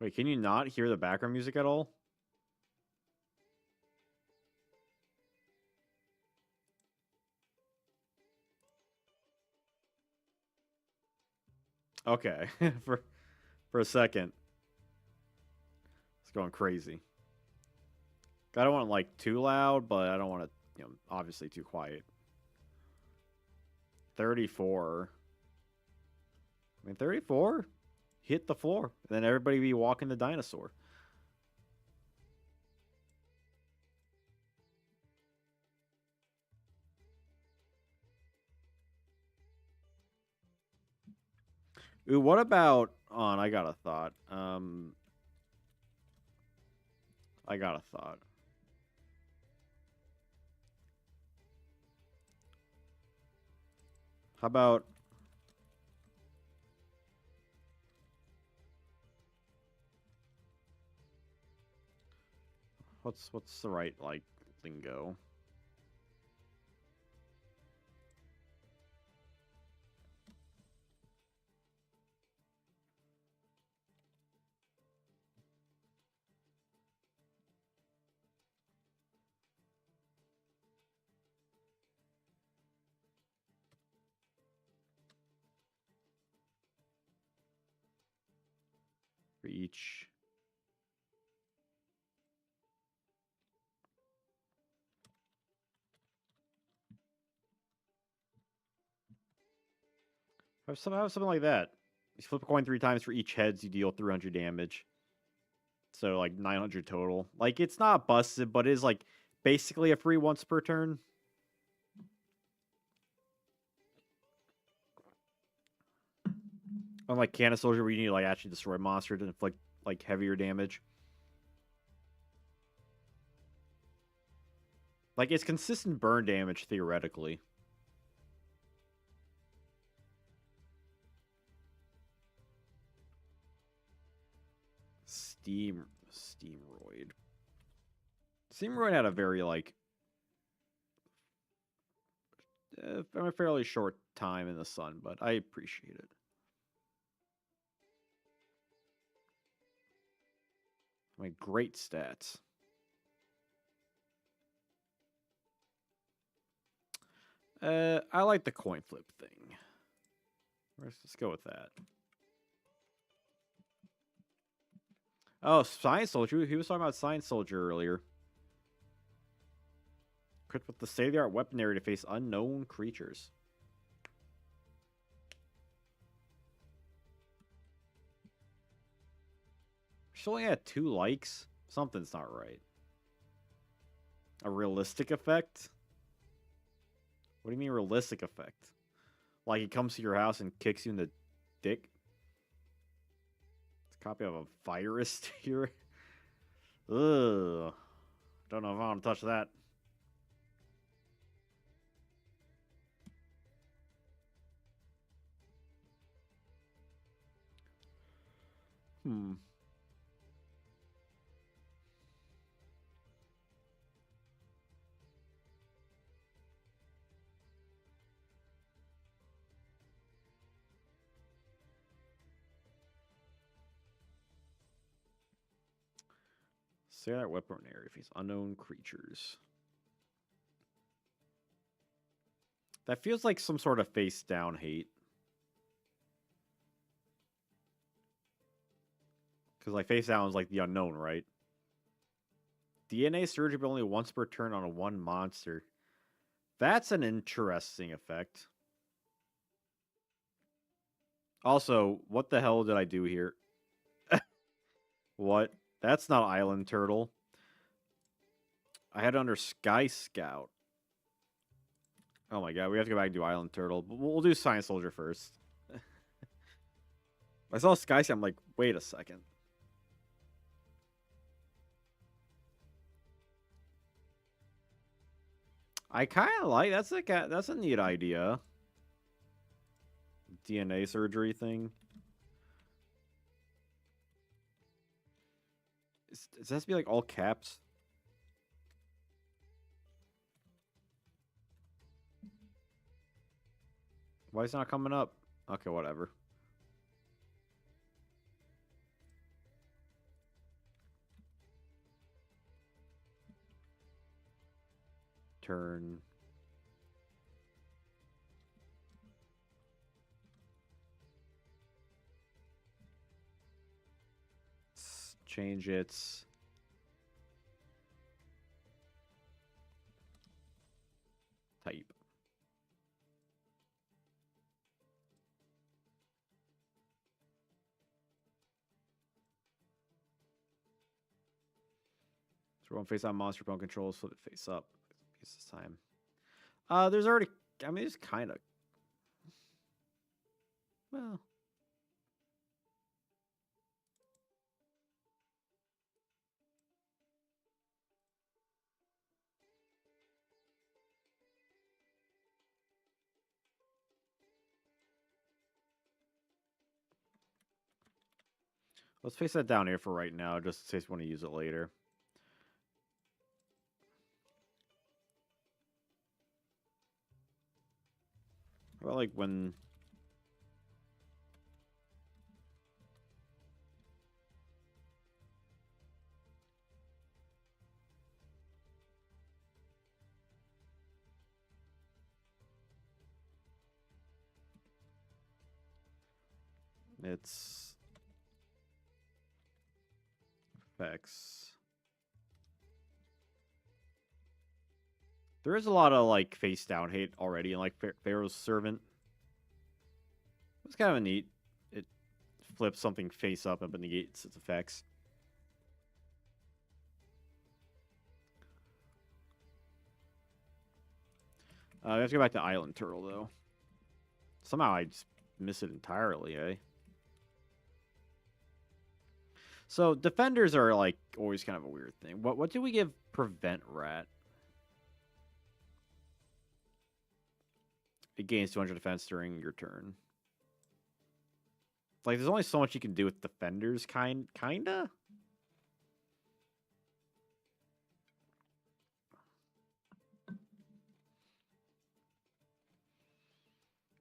Wait, can you not hear the background music at all? Okay, for a second, it's going crazy. I don't want it like too loud, but I don't want it, obviously too quiet. 34. I mean, 34 hit the floor, and then everybody be walking the dinosaur. Ooh, what about on? I got a thought. I got a thought. How about what's the right like lingo? For each. Have something like that. You flip a coin 3 times for each heads, you deal 300 damage. So like 900 total. Like it's not busted, but it is like basically a free once per turn. Unlike Cannon Soldier, where you need to like actually destroy a monster to inflict like heavier damage. Like it's consistent burn damage theoretically. Steamroid. Steamroid had a very like a fairly short time in the sun, but I appreciate it. I mean, great stats. I like the coin flip thing. Let's go with that. Oh, Science Soldier. He was talking about Science Soldier earlier. Crit with the state-of-the-art weaponry to face unknown creatures. She only had 2 likes. Something's not right. A realistic effect? What do you mean realistic effect? Like he comes to your house and kicks you in the dick? It's a copy of a virus here. Ugh. Don't know if I want to touch that. Hmm. Say that weapon area face unknown creatures. That feels like some sort of face down hate. Because like face down is like the unknown, right? DNA surgery only once per turn on a 1 monster. That's an interesting effect. Also, what the hell did I do here? What? That's not Island Turtle. I had it under Sky Scout. Oh my god, we have to go back and do Island Turtle. But we'll do Science Soldier first. I saw Sky Scout, I'm like, wait a second. I kind of like that's a neat idea. DNA surgery thing. Does this be like all caps? Why is it not coming up? Okay, whatever. Turn. Let's change its type. So we're going face on monster opponent controls, flip it face up. Piece this time. There's already. I mean, it's kind of. Well. Let's face that down here for right now, just in case we want to use it later. Well, like when... It's... Effects. There is a lot of, like, face down hate already in, like, Pharaoh's Servant. It's kind of neat. It flips something face up and negates its effects. We have to go back to Island Turtle, though. Somehow I just miss it entirely, eh? So, defenders are, like, always kind of a weird thing. What do we give Prevent Rat? It gains 200 defense during your turn. Like, there's only so much you can do with defenders, kinda?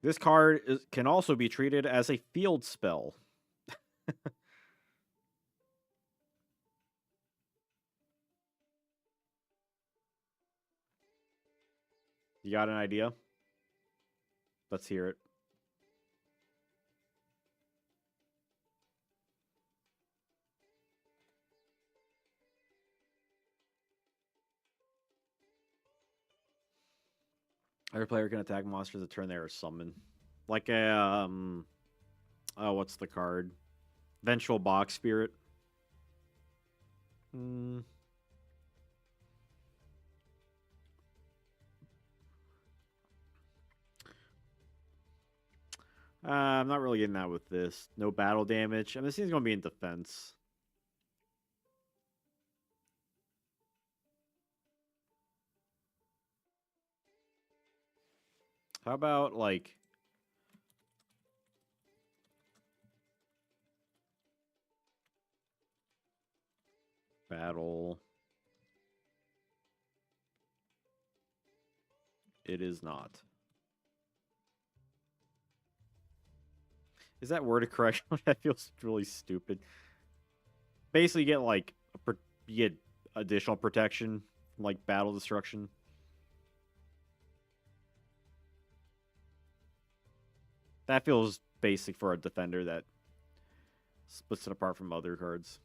This card can also be treated as a field spell. You got an idea? Let's hear it. Every player can attack monsters that turn they are summoned. Like a, oh, what's the card? Vengeful Box Spirit. I'm not really getting that with this. No battle damage. I mean, this thing's going to be in defense. How about, like... Battle. It is not. Is that word correct? That feels really stupid. Basically, you get, like, you get additional protection from, like, battle destruction. That feels basic for a defender that splits it apart from other cards.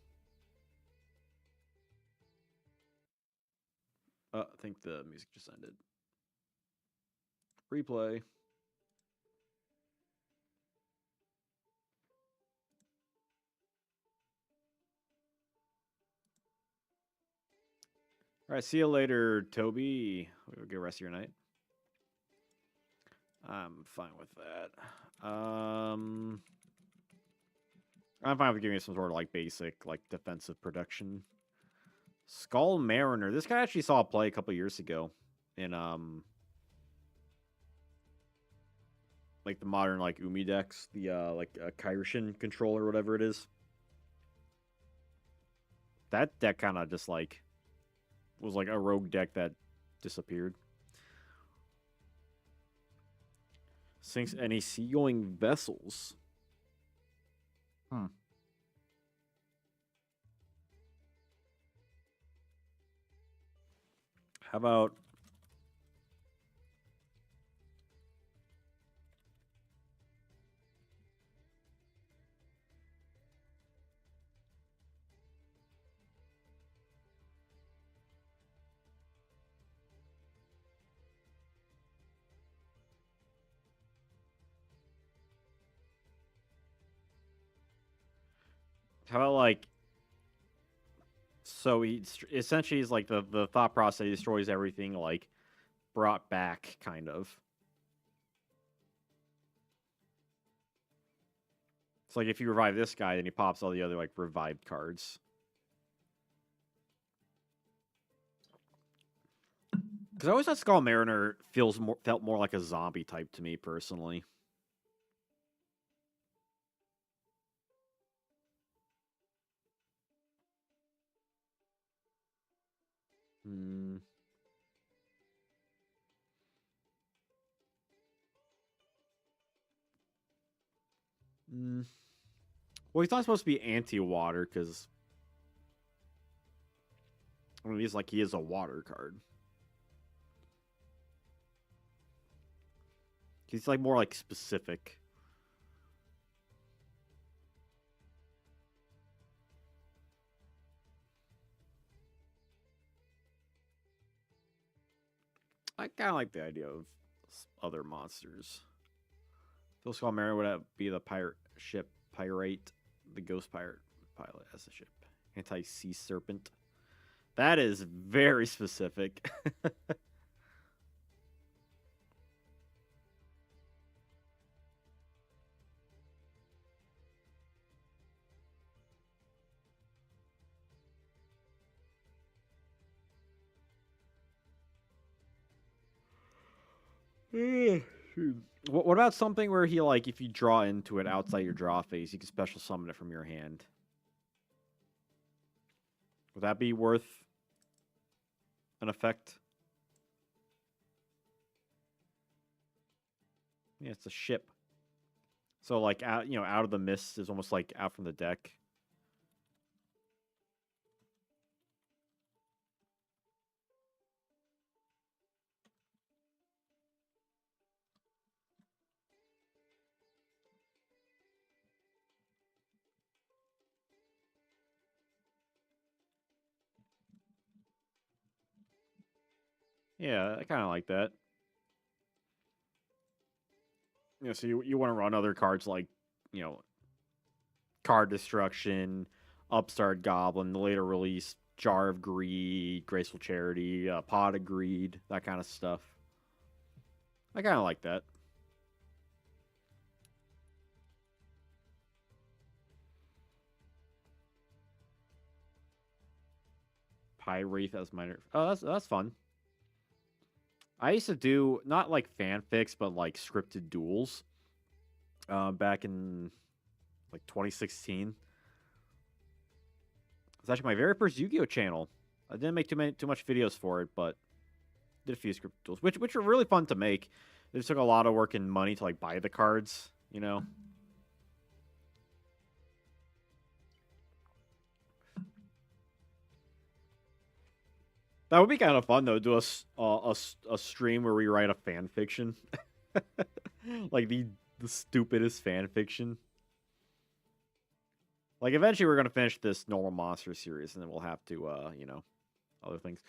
I think the music just ended. Replay. All right, see you later, Toby. We'll get the rest of your night. I'm fine with that. I'm fine with giving you some sort of like basic, like defensive protection. Skull Mariner. This guy actually saw a play a couple years ago. in like the modern like Umi decks, the like Kairishin control or whatever it is. That deck kind of just like was like a rogue deck that disappeared. Sinks any seagoing vessels. Hmm. How about like so he essentially is like the thought process he destroys everything like brought back kind of. It's like if you revive this guy, then he pops all the other like revived cards. Because I always thought Skull Mariner felt more like a zombie type to me personally. Hmm. Mm. Well, he's not supposed to be anti-water because I mean he's like he is a water card. He's like more like specific. I kind of like the idea of other monsters. Phil Skull Mariner would be the pirate ship pirate, the ghost pirate pilot as a ship. Anti-sea serpent. That is very specific. What about something where he like if you draw into it outside your draw phase, you can special summon it from your hand? Would that be worth an effect? Yeah, it's a ship. So like out out of the mist is almost like out from the deck. Yeah, I kind of like that. Yeah, so you want to run other cards like you know card destruction, upstart goblin, the later release jar of greed, graceful charity, pot of greed, that kind of stuff. I kind of like that. Pyrwraith as minor. Oh, that's fun. I used to do not like fanfics, but like scripted duels. Back in like 2016. It's actually my very first Yu-Gi-Oh channel. I didn't make too much videos for it, but did a few script duels, which were really fun to make. It just took a lot of work and money to like buy the cards, you know. That would be kind of fun though. Do a stream where we write a fan fiction, like the stupidest fan fiction. Like eventually we're gonna finish this normal monster series, and then we'll have to other things.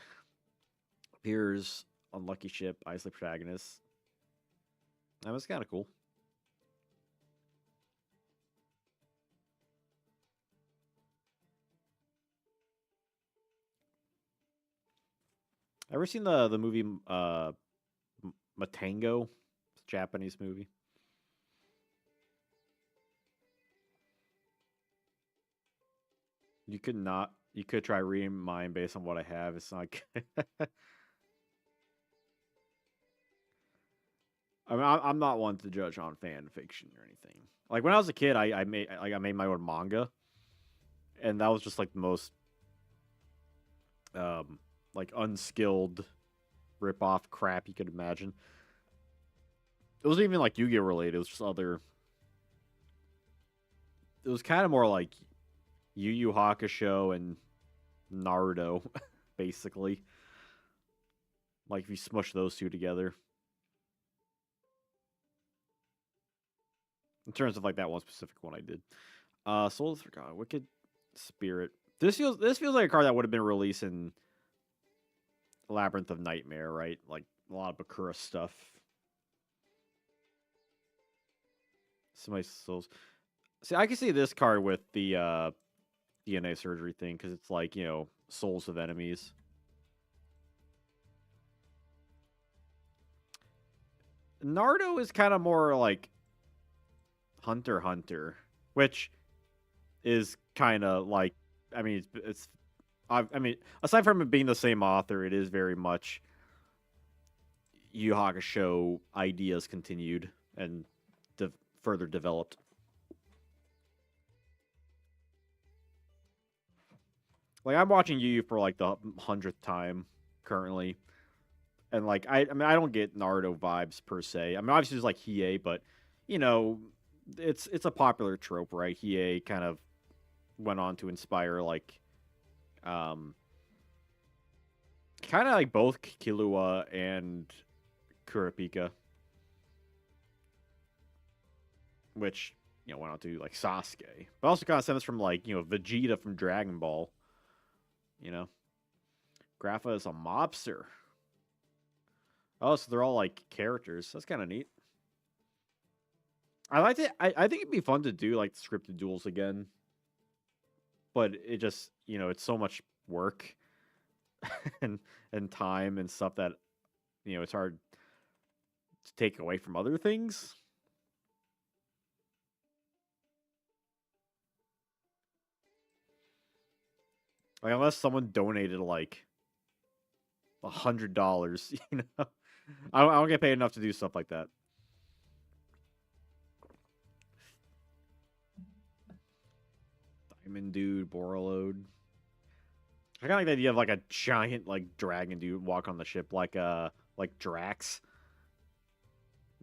Appears unlucky ship, Isley protagonist. That was kind of cool. Ever seen the movie Matango? It's a Japanese movie. You could not. You could try reading mine based on what I have. It's not. I mean, I'm not one to judge on fan fiction or anything. Like when I was a kid, I made my own manga, and that was just like the most like unskilled rip off crap you could imagine. It wasn't even like Yu-Gi-Oh related. It was just other. It was kind of more like Yu Yu Hakusho and Naruto, basically. Like if you smush those two together. In terms of like that one specific one I did. Souls Forgotten, Wicked Spirit. This feels like a card that would have been released in Labyrinth of Nightmare, right? Like a lot of Bakura stuff. Somebody souls. See, I can see this card with the DNA surgery thing because it's like souls of enemies. Naruto is kind of more like Hunter x Hunter, which is kind of like I mean I mean aside from it being the same author, it is very much Yu Yu Hakusho ideas continued and further developed. Like I'm watching Yu Yu for like the 100th time currently, and like I mean I don't get Naruto vibes per se. I mean obviously there's like Hiei, but you know it's a popular trope, right? Hiei kind of went on to inspire like um kind of like both Killua and Kurapika, which went on to like Sasuke, but also kind of stems from like Vegeta from Dragon Ball. You know, Grappa is a mobster. Oh, so they're all like characters. That's kind of neat. I like it. I think it'd be fun to do like scripted duels again, but it just it's so much work and time and stuff that it's hard to take away from other things. Like unless someone donated like $100, I don't get paid enough to do stuff like that. Diamond Dude, Borreload. I kind of like the idea of like a giant like dragon dude walk on the ship like Drax.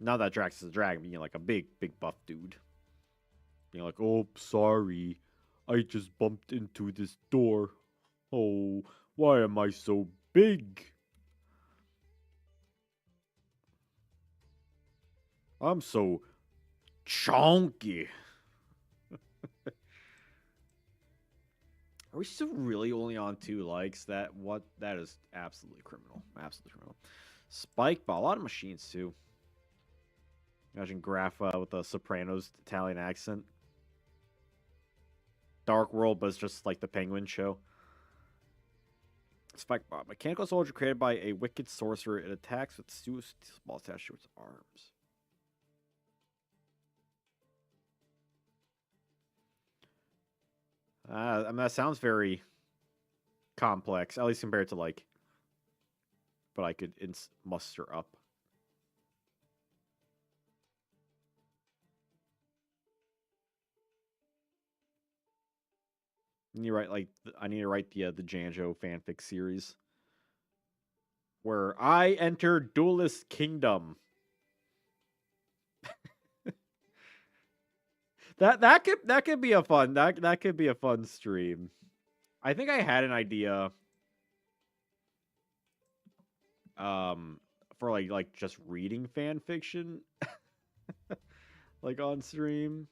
Not that Drax is a dragon, but like a big buff dude. Like, oh sorry, I just bumped into this door. Oh, why am I so big? I'm so chonky. Are we still really only on 2 likes? That is absolutely criminal. Absolutely criminal. Spike Ball, a lot of machines too. Imagine Grappa with a Sopranos Italian accent. Dark World, but it's just like the Penguin show. Spike Ball, mechanical soldier created by a wicked sorcerer. It attacks with steel balls attached to its arms. I mean, that sounds very complex, at least compared to like what I could muster up. And you write like I need to write the Janjo fanfic series where I enter Duelist Kingdom. that could be a fun that could be a fun stream. I think I had an idea for like just reading fan fiction like on stream.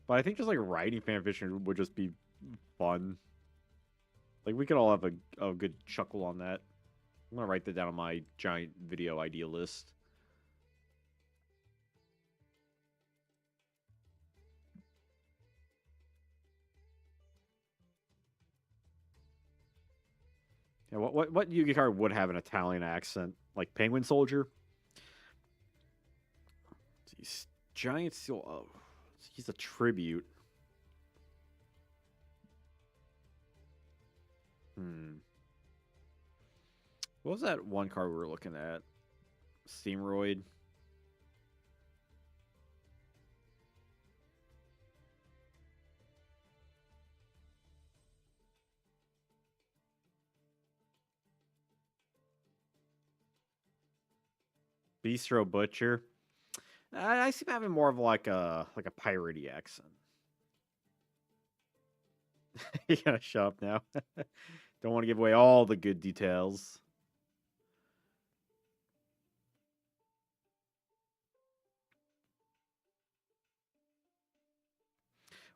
But I think just like writing fan fiction would just be fun. Like we could all have a good chuckle on that. I'm gonna write that down on my giant video idea list. Yeah, what Yu-Gi card would have an Italian accent? Like Penguin Soldier? He's giant steel. Oh, he's a tribute. Hmm. What was that one card we were looking at? Steamroid. Bistro Butcher. I seem having more of like a piratey accent. You gotta shut up now. Don't want to give away all the good details.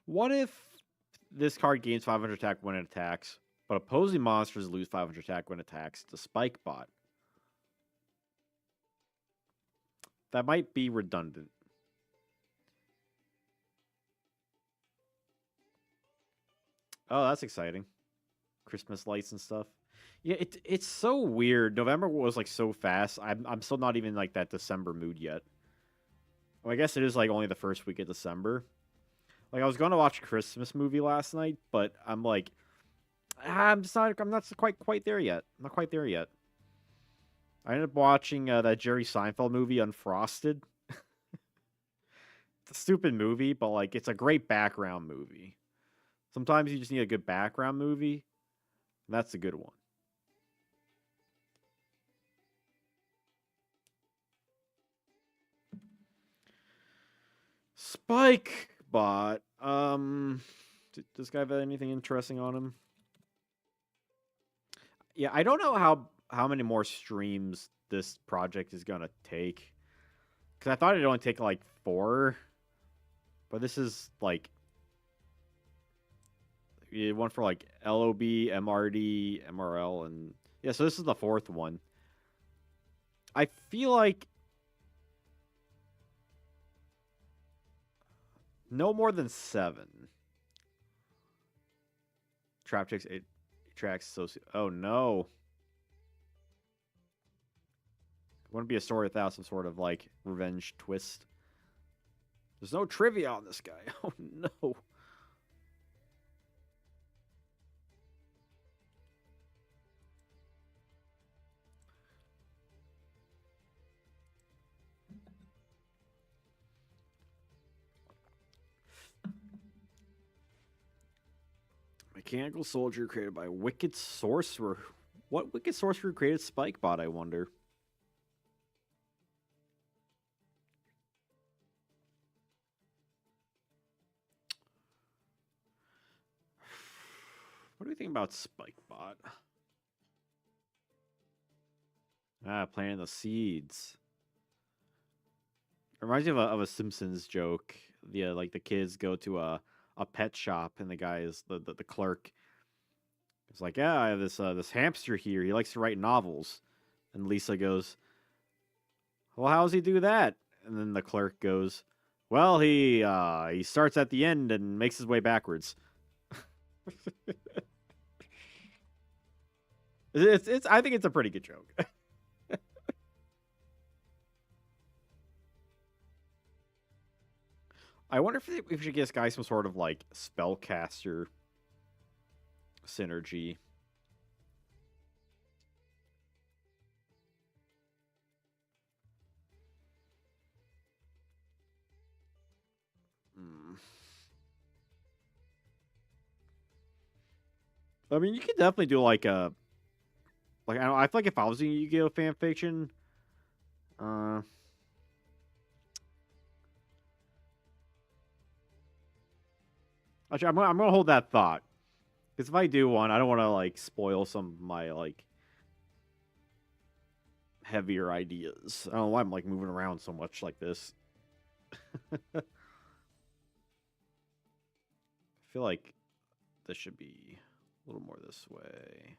What if this card gains 500 attack when it attacks, but opposing monsters lose 500 attack when it attacks? The Spike Bot. That might be redundant. Oh, that's exciting. Christmas lights and stuff. Yeah, it's so weird. November was like so fast. I'm still not even like that December mood yet. Well, I guess it is like only the first week of December. Like I was going to watch a Christmas movie last night, but I'm like, I'm not quite there yet. I'm not quite there yet. I ended up watching that Jerry Seinfeld movie, Unfrosted. It's a stupid movie, but like it's a great background movie. Sometimes you just need a good background movie, and that's a good one. Spike Bot. Does this guy have anything interesting on him? Yeah, I don't know how many more streams this project is gonna take. Because I thought it'd only take like 4, but this is like one for like LOB, MRD, MRL, and yeah. So this is the 4th one. I feel like no more than 7. Trap chicks, 8 tracks. Oh no. Wouldn't be a story without some sort of like revenge twist. There's no trivia on this guy. Oh no. Mechanical soldier created by Wicked Sorcerer. What Wicked Sorcerer created Spikebot, I wonder? What do you think about Spikebot? Planting the seeds. It reminds me of a Simpsons joke. Like the kids go to a pet shop and the guy is the clerk. It's like, yeah, I have this hamster here. He likes to write novels. And Lisa goes, well, how does he do that? And then the clerk goes, well, he starts at the end and makes his way backwards. It's I think it's a pretty good joke. I wonder if we should get this guy some sort of like spellcaster synergy. Hmm. I mean, you could definitely do like a like I feel like if I was doing Yu-Gi-Oh fan fiction, uh, actually I'm gonna hold that thought because if I do one, I don't want to like spoil some of my like heavier ideas. I don't know why I'm like moving around so much like this. I feel like this should be a little more this way.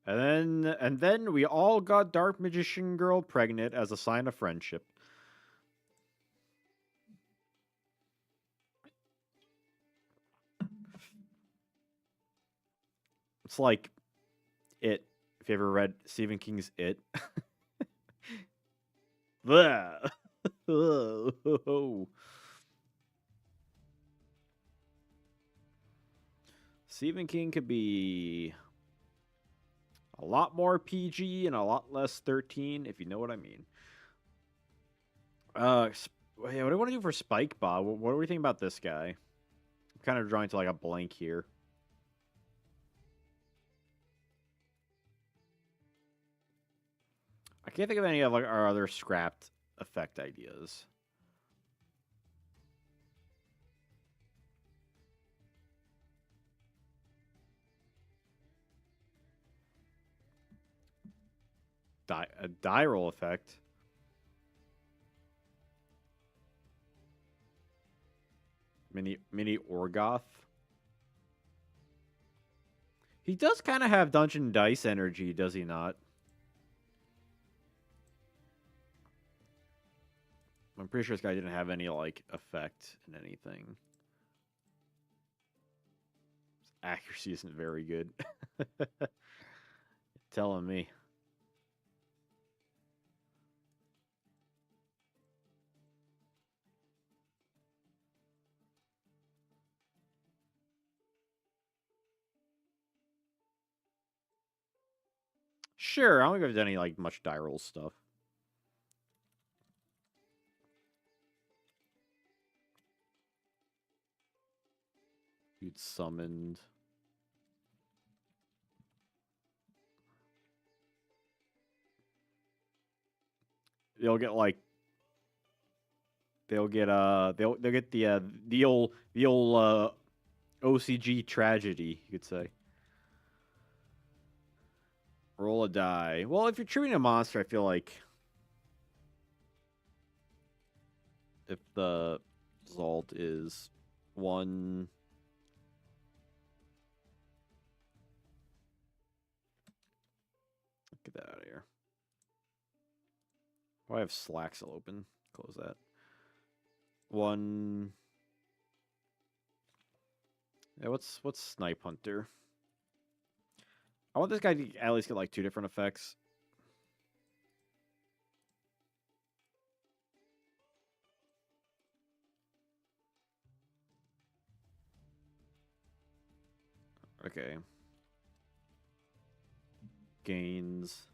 And then we all got Dark Magician Girl pregnant as a sign of friendship. It's like It. If you ever read Stephen King's It. Blah. Stephen King could be a lot more PG and a lot less 13, if you know what I mean. What do I want to do for Spike Bob? What do we think about this guy? I'm kind of drawing to like a blank here. I can't think of any of like our other scrapped effect ideas. A die roll effect. Mini Orgoth. He does kind of have Dungeon Dice energy, does he not? I'm pretty sure this guy didn't have any like effect in anything. His accuracy isn't very good. Telling me. Sure, I don't think I've done any like much die roll stuff. You'd summoned. They'll get like they'll get the old OCG tragedy, you could say. Roll a die. Well, if you're treating a monster, I feel like if the result is 1. Get that out of here. Why have Slack still open? Close that. 1. Yeah, what's Snipe Hunter? I want this guy to at least get like 2 different effects. Okay. Gains.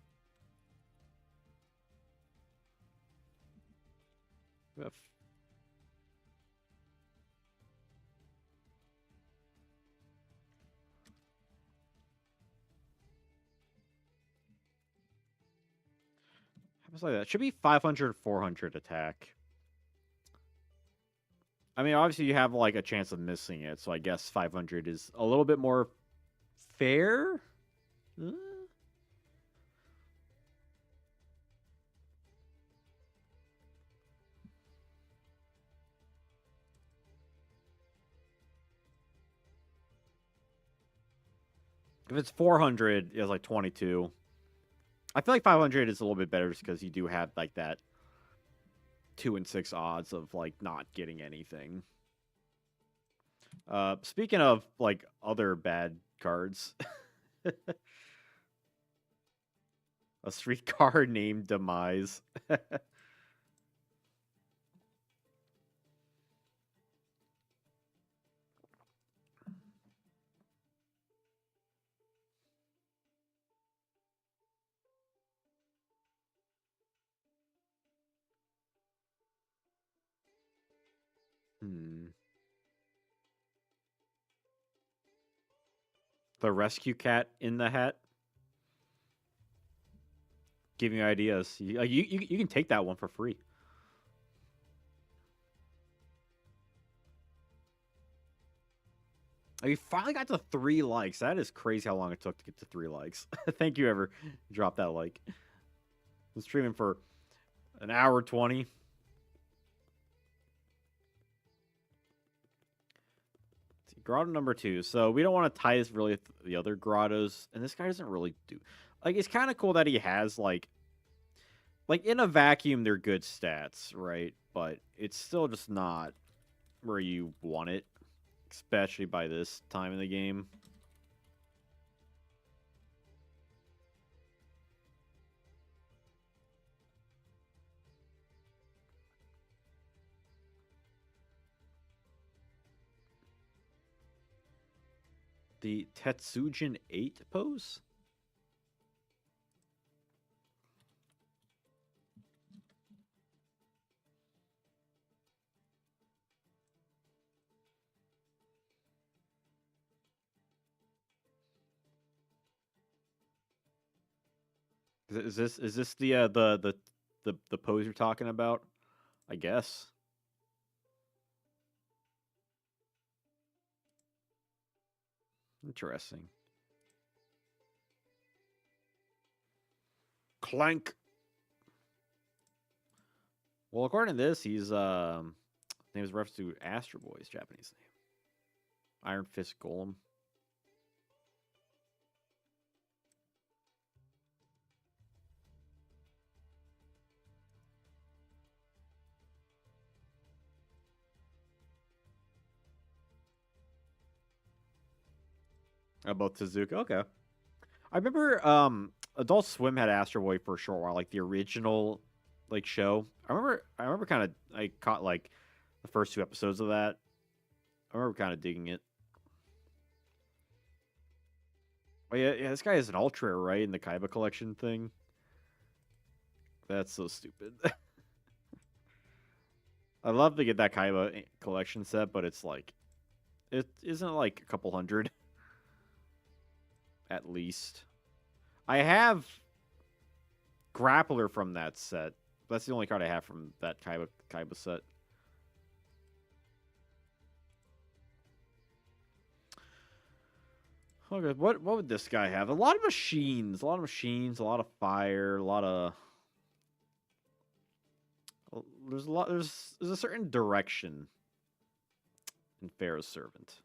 How much like that? Should be 500, 400 attack. I mean, obviously you have like a chance of missing it, so I guess 500 is a little bit more fair. If it's 400, it's like 22. I feel like 500 is a little bit better just because you do have like that 2 and 6 odds of like not getting anything. Speaking of like other bad cards, a streetcar named Demise. The rescue cat in the hat. Giving you ideas. You can take that one for free. You finally got to 3 likes. That is crazy how long it took to get to 3 likes. Thank you, ever drop that like. I'm streaming for an hour 20. Grotto number 2. So we don't want to tie this really with the other grottos. And this guy doesn't really do... Like, it's kind of cool that he has, like... Like, in a vacuum, they're good stats, right? But it's still just not where you want it. Especially by this time in the game. The Tetsujin 8 pose? Is this the pose you're talking about? I guess. Interesting. Clank. Well, according to this, he's name is reference to Astro Boy's Japanese name. Iron Fist Golem. About Tezuka. Okay. I remember Adult Swim had Astro Boy for a short while, like the original like show. I remember kind of I caught like the first 2 episodes of that. I remember kind of digging it. Oh yeah, this guy is an ultra, right? In the Kaiba collection thing. That's so stupid. I'd love to get that Kaiba collection set, but it's like it isn't like a couple hundred at least. I have Grappler from that set. That's the only card I have from that Kaiba set. Okay, what would this guy have? A lot of machines, a lot of fire, a lot of. There's a lot. There's a certain direction in Pharaoh's Servant.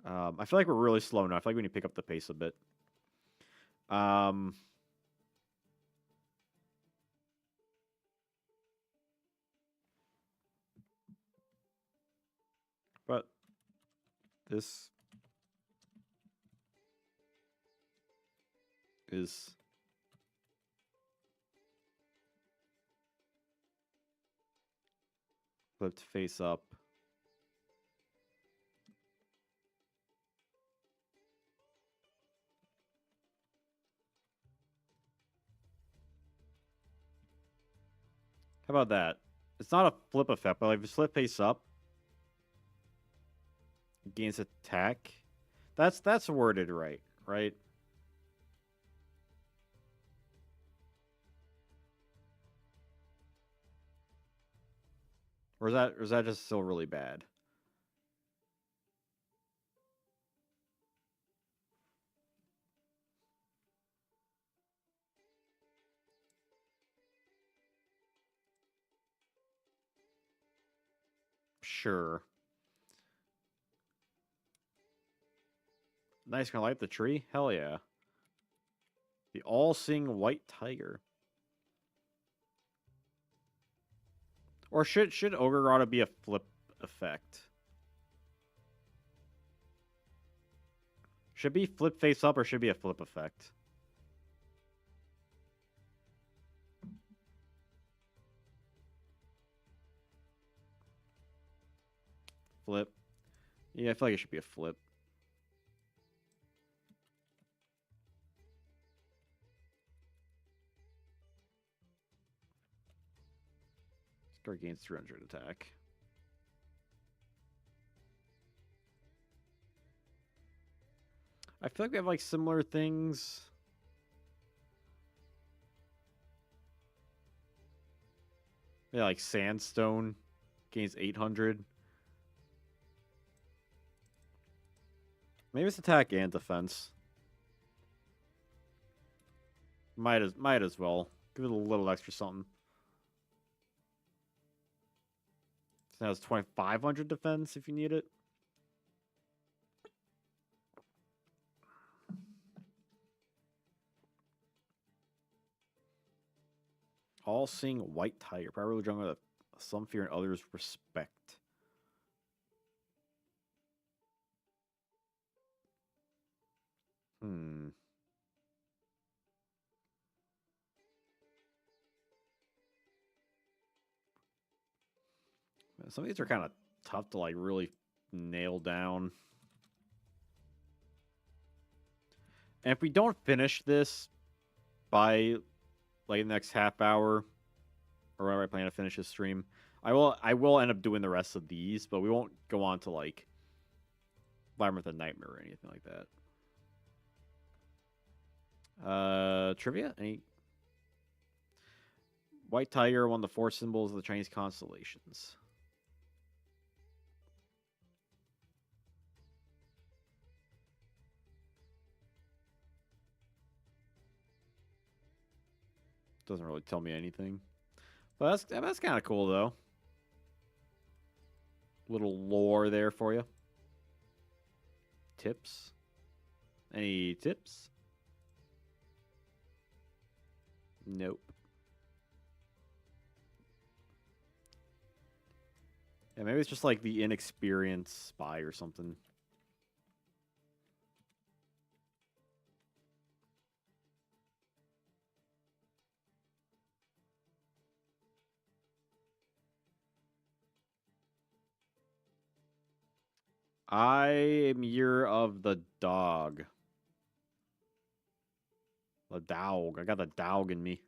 I feel like we're really slow now. I feel like we need to pick up the pace a bit. But this is flipped face up. How about that? It's not a flip effect, but like if you flip face up, gains attack. That's worded right, right? Or is that just still really bad? Sure. Nice, gonna light the tree? Hell yeah. The all-seeing white tiger. Or should Ogre Grotto be a flip effect? Should be flip face up or should be a flip effect? Flip. Yeah, I feel like it should be a flip. Scar gains 300 attack. I feel like we have like similar things. Yeah, like Sandstone gains 800. Maybe it's attack and defense. Might as well. Give it a little extra something. So now it's 2500 defense if you need it. All-seeing white tiger. Probably jungle that some fear and others respect. Hmm. Some of these are kind of tough to like really nail down. And if we don't finish this by like the next half hour, or whenever I plan to finish this stream, I will end up doing the rest of these, but we won't go on to like Labyrinth of Nightmare or anything like that. Trivia? Any White Tiger, one of the four symbols of the Chinese constellations. Doesn't really tell me anything. But that's kind of cool, though. Little lore there for you. Tips? Any tips? Nope. Yeah, maybe it's just like the inexperienced spy or something. I am year of the dog. The dog. I got the dog in me.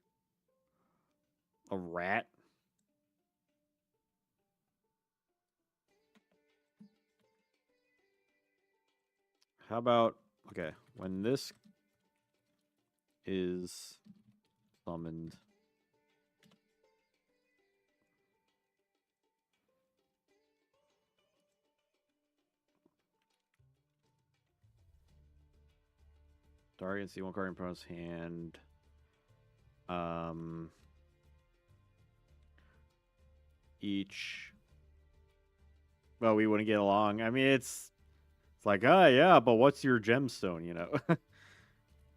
A rat. How about, okay, when this is summoned. Target see one card in opponent's hand. Each. Well, we wouldn't get along. I mean, it's like, oh yeah, but what's your gemstone? You know,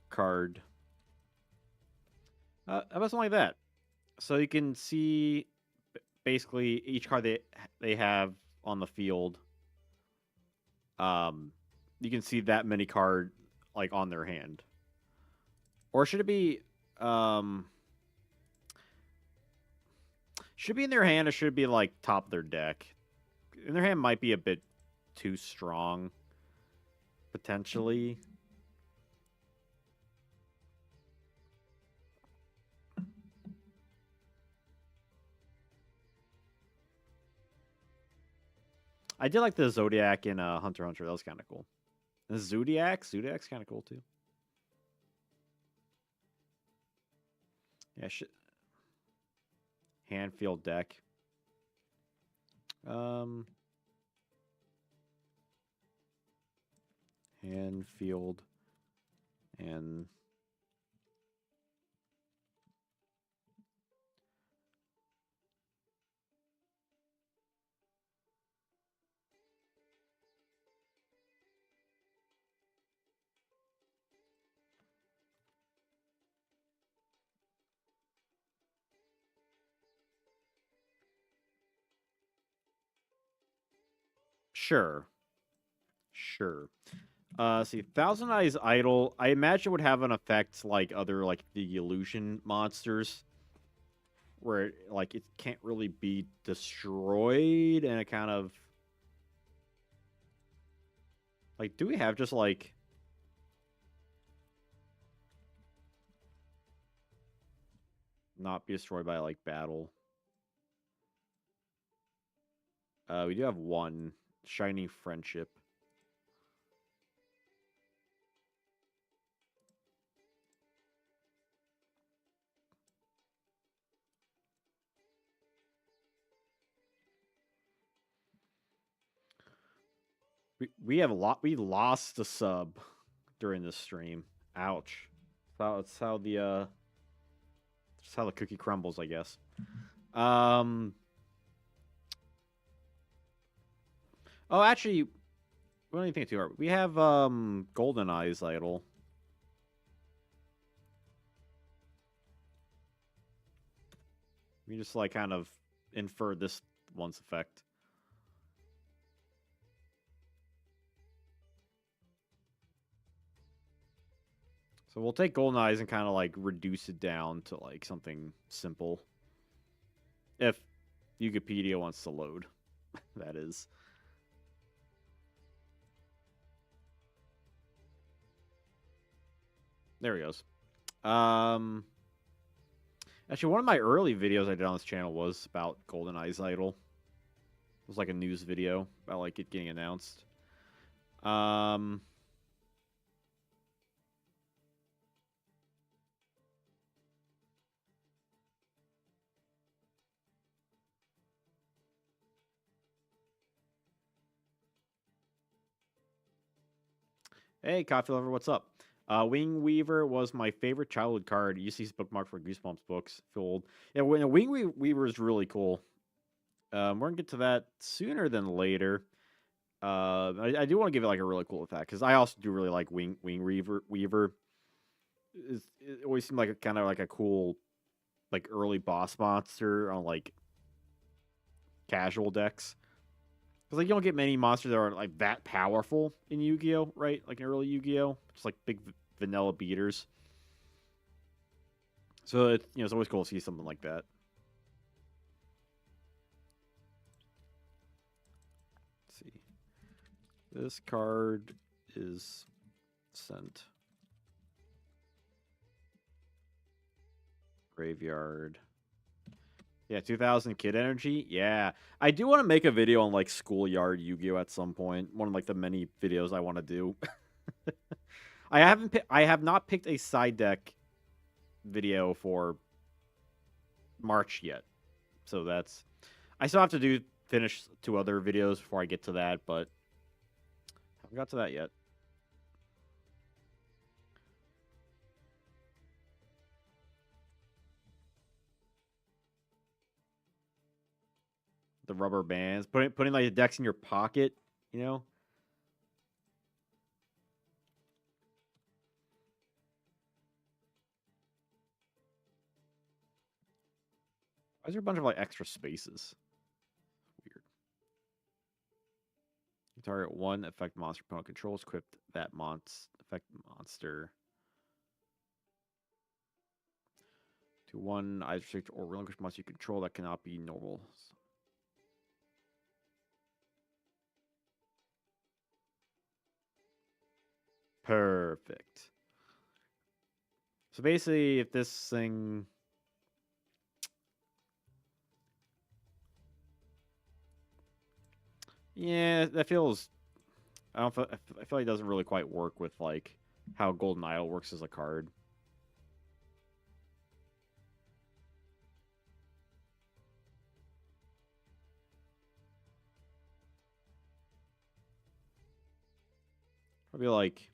card. How about something like that? So you can see basically each card they have on the field. You can see that many card like on their hand, or should it be should be in their hand, or should it be like top of their deck? In their hand might be a bit too strong, potentially. I did like the Zodiac in Hunter x Hunter. That was kind of cool. The Zodiac's kind of cool too. Yeah, hand field deck. Hand field and sure. See, Thousand Eyes Idol. I imagine would have an effect like other like the illusion monsters, where like it can't really be destroyed, and it kind of like. Do we have just like not be destroyed by like battle? We do have one Shining Friendship. We lost a sub during this stream. Ouch. That's how the that's how the cookie crumbles, I guess. Oh, actually, we don't even think too hard. We have Golden Eyes Idol. We just like kind of infer this one's effect. So we'll take Golden Eyes and kind of like reduce it down to like something simple. If Wikipedia wants to load, that is. There he goes. Um, Actually, one of my early videos I did on this channel was about GoldenEye's idol. It was like a news video about like it getting announced. Um, Hey, Coffee Lover, what's up? Wing Weaver was my favorite childhood card. You see his bookmark for Goosebumps books. Feel old. Yeah, when Weaver is really cool. We're gonna get to that sooner than later. I do want to give it like a really cool effect because I also do really like Wing Weaver. It always seemed like a kind of like a cool like early boss monster on like casual decks. Because like you don't get many monsters that are like that powerful in Yu-Gi-Oh, right? Like in early Yu-Gi-Oh, just like big vanilla beaters. So it's always cool to see something like that. Let's see, this card is sent graveyard. Yeah, 2000 Kid Energy. Yeah, I do want to make a video on like schoolyard Yu-Gi-Oh at some point. One of like the many videos I want to do. I have not picked a side deck video for March yet. So that's I still have to finish 2 other videos before I get to that, but haven't got to that yet. The rubber bands, putting like the decks in your pocket, you know. Why is there a bunch of like extra spaces? Weird. You target one effect monster opponent controls, equip that effect monster to one either restrict or relinquish monster you control that cannot be normal. Perfect. So basically, if this thing, yeah, that feels. I don't. I feel like it doesn't really quite work with like how Golden Idol works as a card. Probably like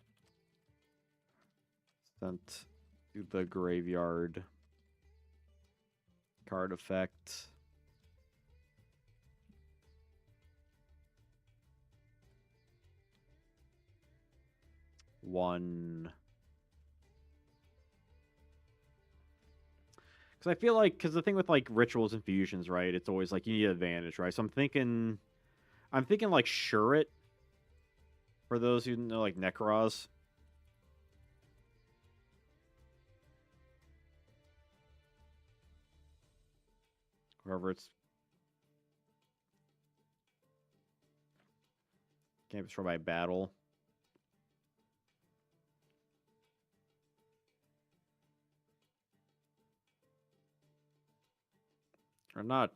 sent to the graveyard card effect. One. Because I feel like, because the thing with like rituals and fusions, right? It's always like you need advantage, right? So I'm thinking like Shuret for those who know like Nekroz. Whoever it's can't be destroyed by battle. Or not.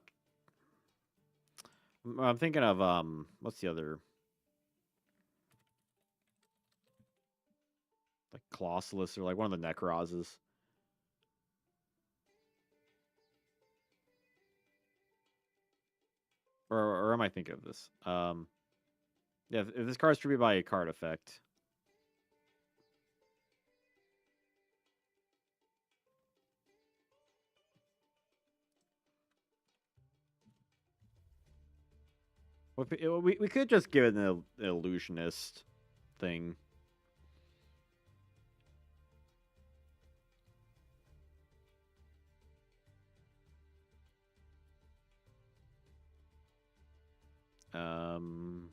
I'm thinking of what's the other, like Colossus or like one of the Necrozes. Or am I thinking of this? Yeah, if this card's triggered by a card effect. We could just give it an illusionist thing. Um,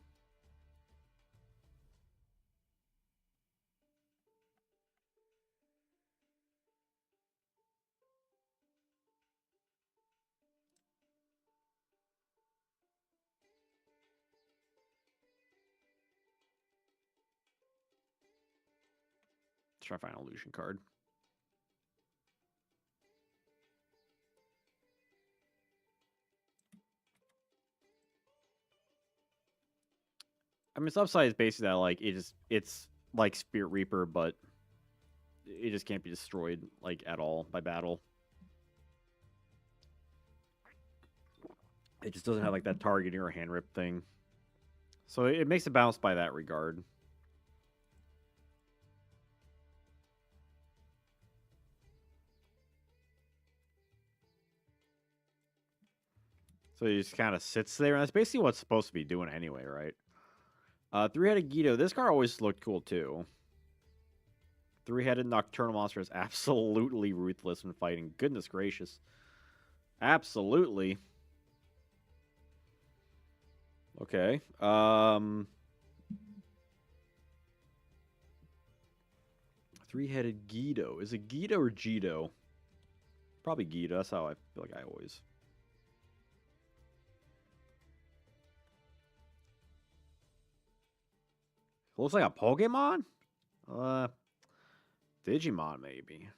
try to find an illusion card. I mean, its upside is basically that like it's like Spirit Reaper, but it just can't be destroyed like at all by battle. It just doesn't have like that targeting or hand rip thing. So it makes it bounce by that regard. So it just kind of sits there, and that's basically what it's supposed to be doing anyway, right? Three-headed Yugioh. This card always looked cool too. Three-headed nocturnal monster is absolutely ruthless when fighting. Goodness gracious. Absolutely. Okay. Three-headed Yugioh. Is it Yugioh or Jito? Probably Yugioh. That's how I feel like I always. Looks like a Pokemon? Digimon, maybe.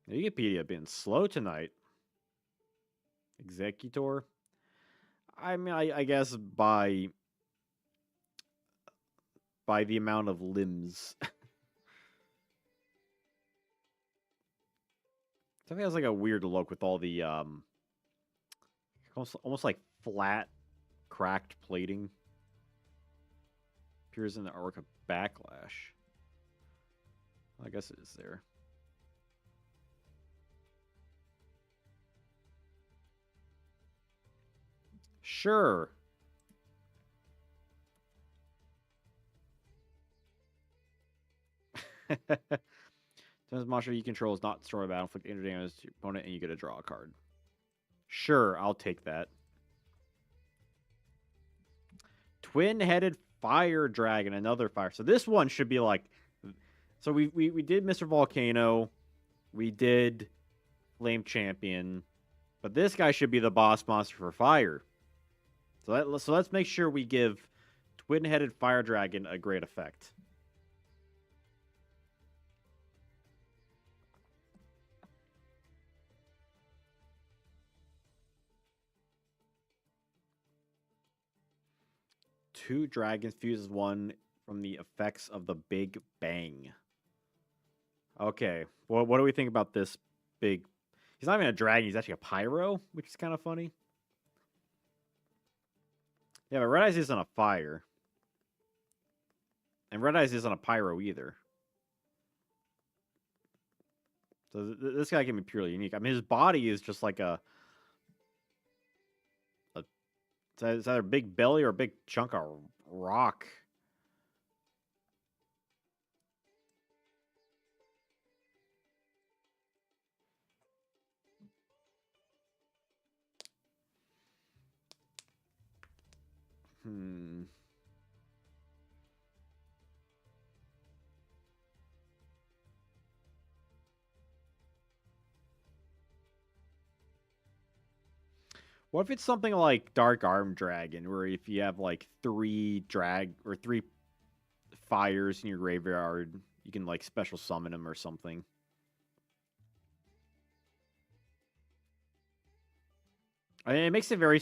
Wikipedia being slow tonight. Executor. I mean, I guess by the amount of limbs. Something has like a weird look with all the almost like flat, cracked plating. Appears in the arc of Backlash. I guess it is there. Sure. Since monster you control is not destroy a battle, inflict injury damage to your opponent, and you get to draw a card. Sure, I'll take that. Twin-headed fire dragon, another fire. So this one should be like. So we did Mr. Volcano, we did Flame Champion, but this guy should be the boss monster for fire. So let's make sure we give Twin-headed fire dragon a great effect. Two dragons fuses one from the effects of the Big Bang. Okay, well, what do we think about this big? He's not even a dragon; he's actually a pyro, which is kind of funny. Yeah, but Red Eyes isn't a fire, and Red Eyes isn't a pyro either. So this guy can be purely unique. I mean, his body is just like a it's either a big belly or a big chunk of rock. Hmm. What if it's something like Dark Arm Dragon, where if you have like three fires in your graveyard, you can like special summon them or something. I mean, it makes it very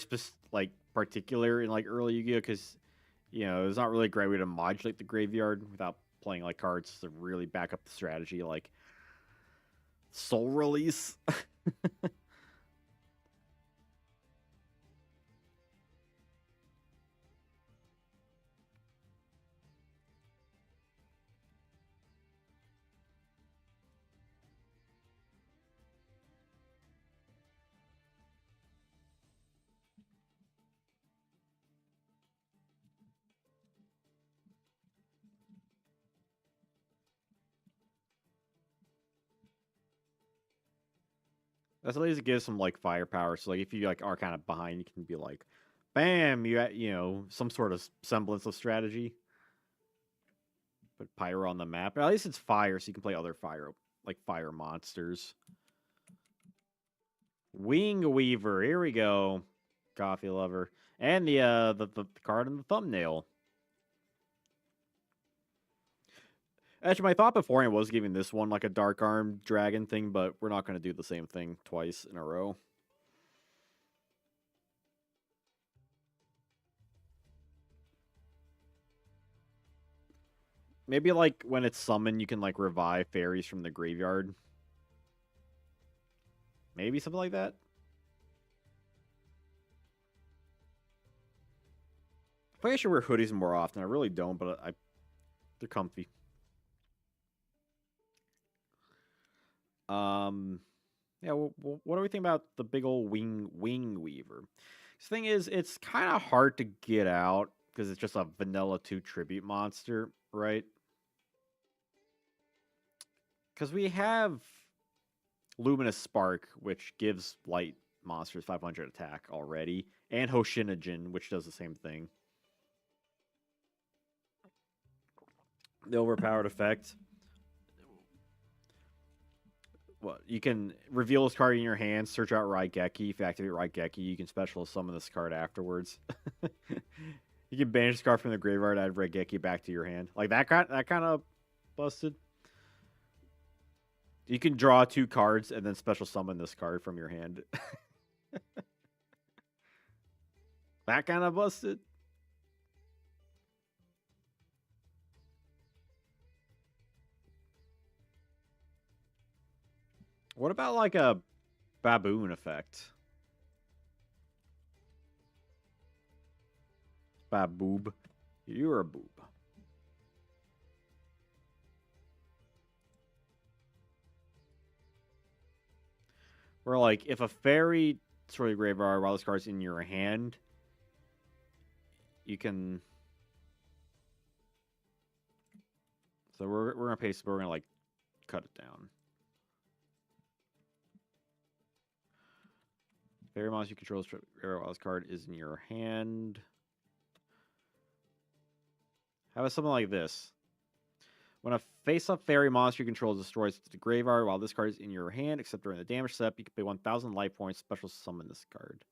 like particular in like early Yu-Gi-Oh because there's not really a great way to modulate the graveyard without playing like cards to really back up the strategy, like Soul Release. That's at least it gives some like firepower. So like if you like are kind of behind, you can be like, bam, some sort of semblance of strategy. Put Pyro on the map. At least it's fire, so you can play other fire monsters. Wing Weaver. Here we go. Coffee lover. And the card in the thumbnail. Actually, my thought beforehand was giving this one like a Dark Arm Dragon thing, but we're not going to do the same thing twice in a row. Maybe like when it's summoned, you can like revive fairies from the graveyard. Maybe something like that. I think I should wear hoodies more often. I really don't, but they're comfy. Yeah. What do we think about the big old wing weaver? The thing is, it's kind of hard to get out because it's just a vanilla 2 tribute monster, right? Because we have Luminous Spark, which gives light monsters 500 attack already, and Hoshinojin, which does the same thing. The overpowered effect. Well, you can reveal this card in your hand, search out Raigeki. If you activate Raigeki, you can special summon this card afterwards. You can banish this card from the graveyard, add Raigeki back to your hand. Like that kind of busted. You can draw 2 cards and then special summon this card from your hand. That kind of busted. What about like a baboon effect? Baboob. You're a boob. Where like if a fairy sort of graveyard while this card's in your hand, you can. So we're gonna paste, but we're gonna like cut it down. Fairy monster you control while this card is in your hand. How about something like this? When a face-up fairy monster you control destroys the graveyard while this card is in your hand, except during the damage step, you can pay 1,000 life points, special summon this card.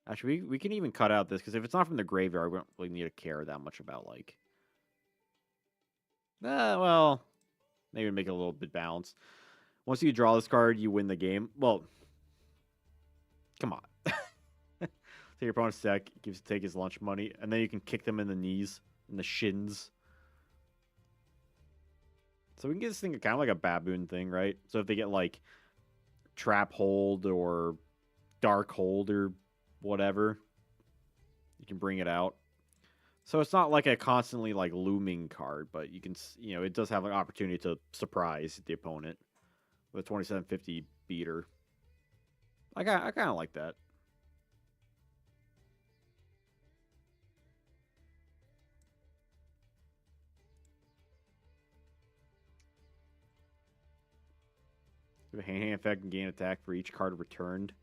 Actually, we can even cut out this, because if it's not from the graveyard, we don't really need to care that much about, like... well, maybe make it a little bit balanced. Once you draw this card, you win the game. Well, come on. Take your opponent's deck, take his lunch money, and then you can kick them in the knees, in the shins. So we can get this thing kind of like a baboon thing, right? So if they get like trap hold or dark hold or whatever, you can bring it out. So it's not like a constantly like looming card, but you can, it does have an opportunity to surprise the opponent with a 2750 beater. I kind of like that. Give a hand effect and gain attack for each card returned.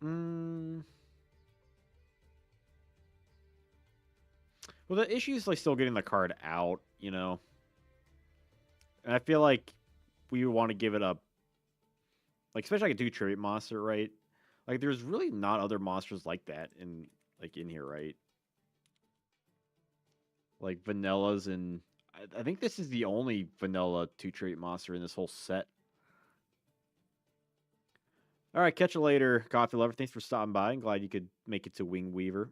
Well, the issue is like still getting the card out, And I feel like we would want to give it a, like, especially like a 2 tribute monster, right? Like, there's really not other monsters like that in here, right? Like vanillas, and I think this is the only vanilla 2 tribute monster in this whole set. All right, catch you later, Coffee Lover. Thanks for stopping by. I'm glad you could make it to Wing Weaver.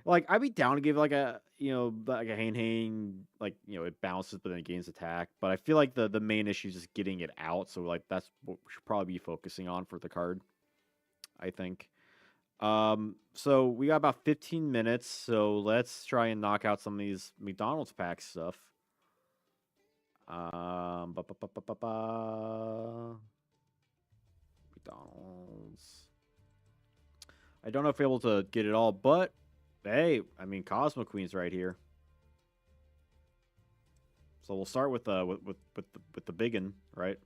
Like, I'd be down to give like a like a hang, like it bounces but then it gains attack. But I feel like the main issue is just getting it out. So like that's what we should probably be focusing on for the card, I think. So we got about 15 minutes. So let's try and knock out some of these McDonald's pack stuff. McDonald's. I don't know if we're able to get it all, but hey, I mean, Cosmo Queen's right here. So we'll start with the biggin, right?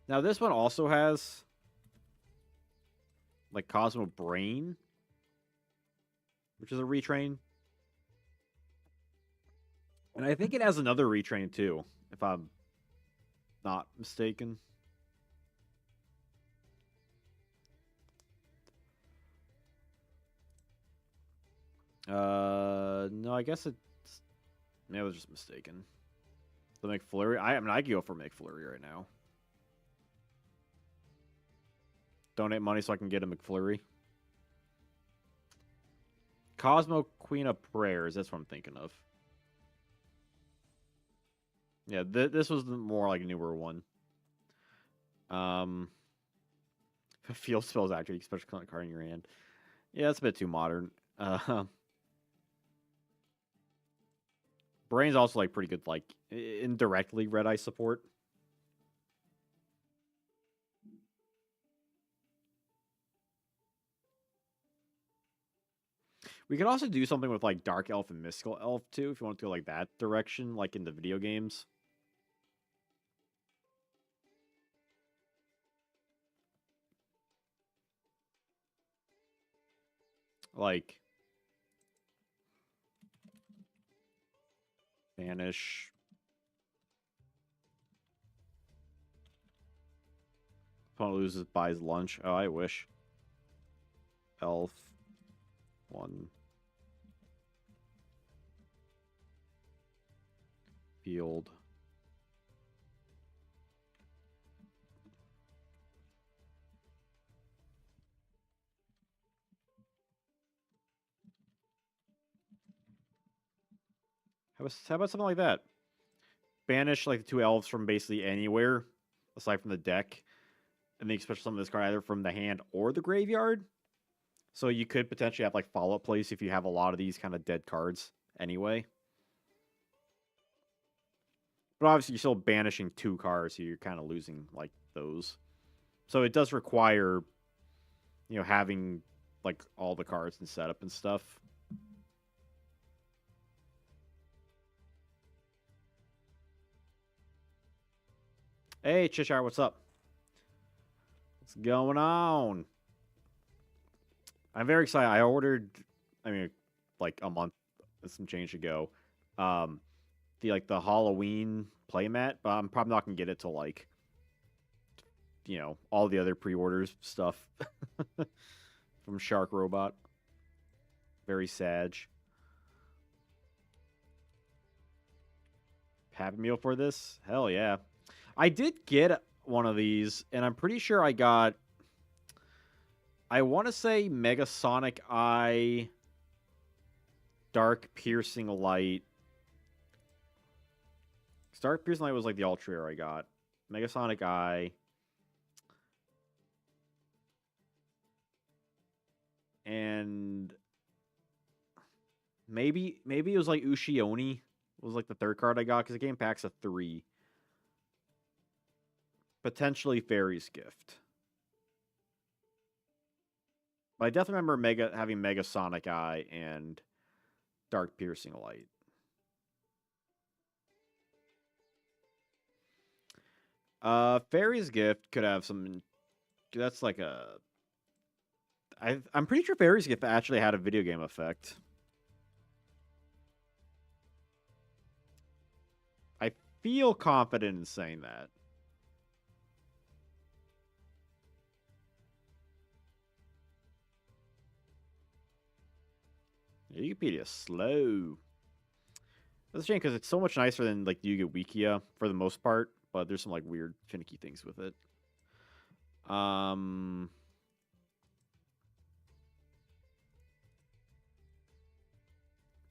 Now this one also has like Cosmo Brain, which is a retrain. And I think it has another retrain too, if I'm not mistaken. No, I guess it's... Maybe I was just mistaken. The McFlurry? I could go for McFlurry right now. Donate money so I can get a McFlurry. Cosmo Queen of Prayers. That's what I'm thinking of. Yeah, this was the more like newer one. Field spells actually, special card in your hand. Yeah, that's a bit too modern. Brain's also like pretty good, like indirectly red eye support. We could also do something with like Dark Elf and Mystical Elf too, if you want to go like that direction, like in the video games. Like Banish. Opponent loses, buys lunch. Oh, I wish. Elf. 1. Field. How about something like that? Banish like the 2 elves from basically anywhere, aside from the deck. And then you special summon this card either from the hand or the graveyard. So you could potentially have like follow-up plays if you have a lot of these kind of dead cards anyway. But obviously you're still banishing 2 cards, so you're kind of losing like those. So it does require, having like all the cards and setup and stuff. Hey, Cheshire, what's up? What's going on? I'm very excited. I ordered, like a month, some change ago, the Halloween playmat, but I'm probably not gonna get it till like, all the other pre-orders stuff from Shark Robot. Very sad. Happy Meal for this? Hell yeah. I did get one of these, and I'm pretty sure I got, I want to say Mega Sonic Eye, Dark Piercing Light. Dark Piercing Light was like the ultra rare I got. Mega Sonic Eye. And maybe it was like Ushioni was like the third card I got because the game packs of 3. Potentially Fairy's Gift. But I definitely remember having Mega Sonic Eye and Dark Piercing Light. Fairy's Gift could have some. That's like a. I'm pretty sure Fairy's Gift actually had a video game effect. I feel confident in saying that. Wikipedia slow. That's a shame because it's so much nicer than like Yu-Gi-Oh! Wikia for the most part, but there's some like weird finicky things with it.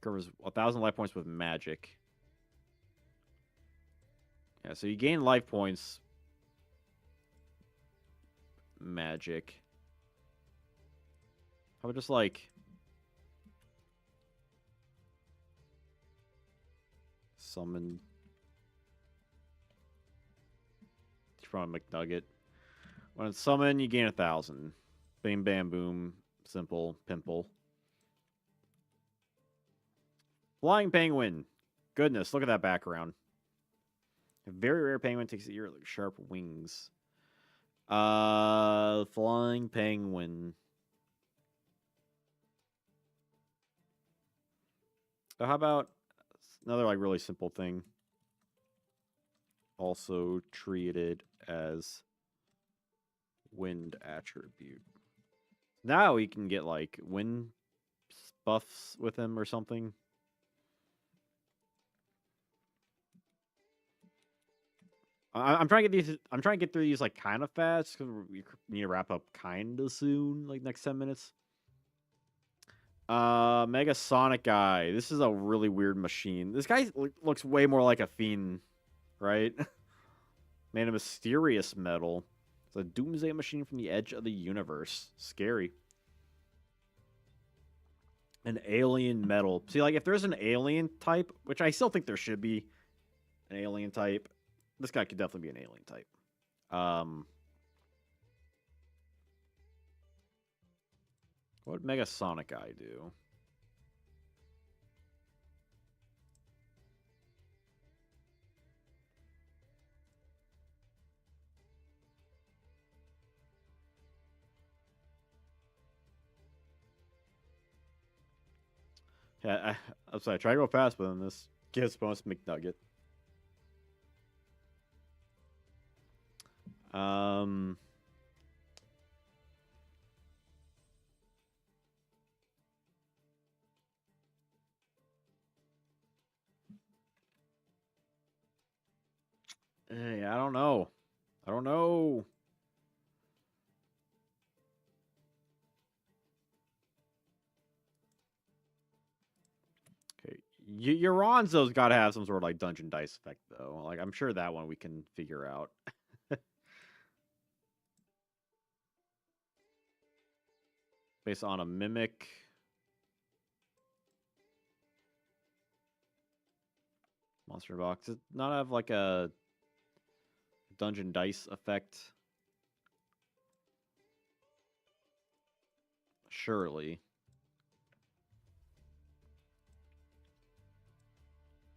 Covers 1,000 life points with magic. Yeah, so you gain life points. Magic. How about just like summon from McNugget. When it's summoned, you gain 1,000. Bam, bam, boom. Simple. Pimple. Flying Penguin. Goodness, look at that background. A very rare penguin takes your sharp wings. Flying Penguin. So how about Another like really simple thing. Also treated as wind attribute. Now we can get like wind buffs with him or something. I'm trying to get these. I'm trying to get through these like kind of fast because we need to wrap up kind of soon, like next 10 minutes. Mega Sonic guy. This is a really weird machine. This guy looks way more like a fiend, right? Made of mysterious metal. It's a doomsday machine from the edge of the universe. Scary. An alien metal. See, like if there's an alien type, which I still think there should be an alien type, this guy could definitely be an alien type. What would Mega Sonic guy do? Yeah, I'm sorry. Try to go fast, but then this gives bonus McNugget. Um. I don't know. I don't know. Okay, Euronzo's got to have some sort of like dungeon dice effect, though. Like I'm sure that one we can figure out. Based on a mimic. Monster box. Does it not have like a dungeon dice effect? Surely.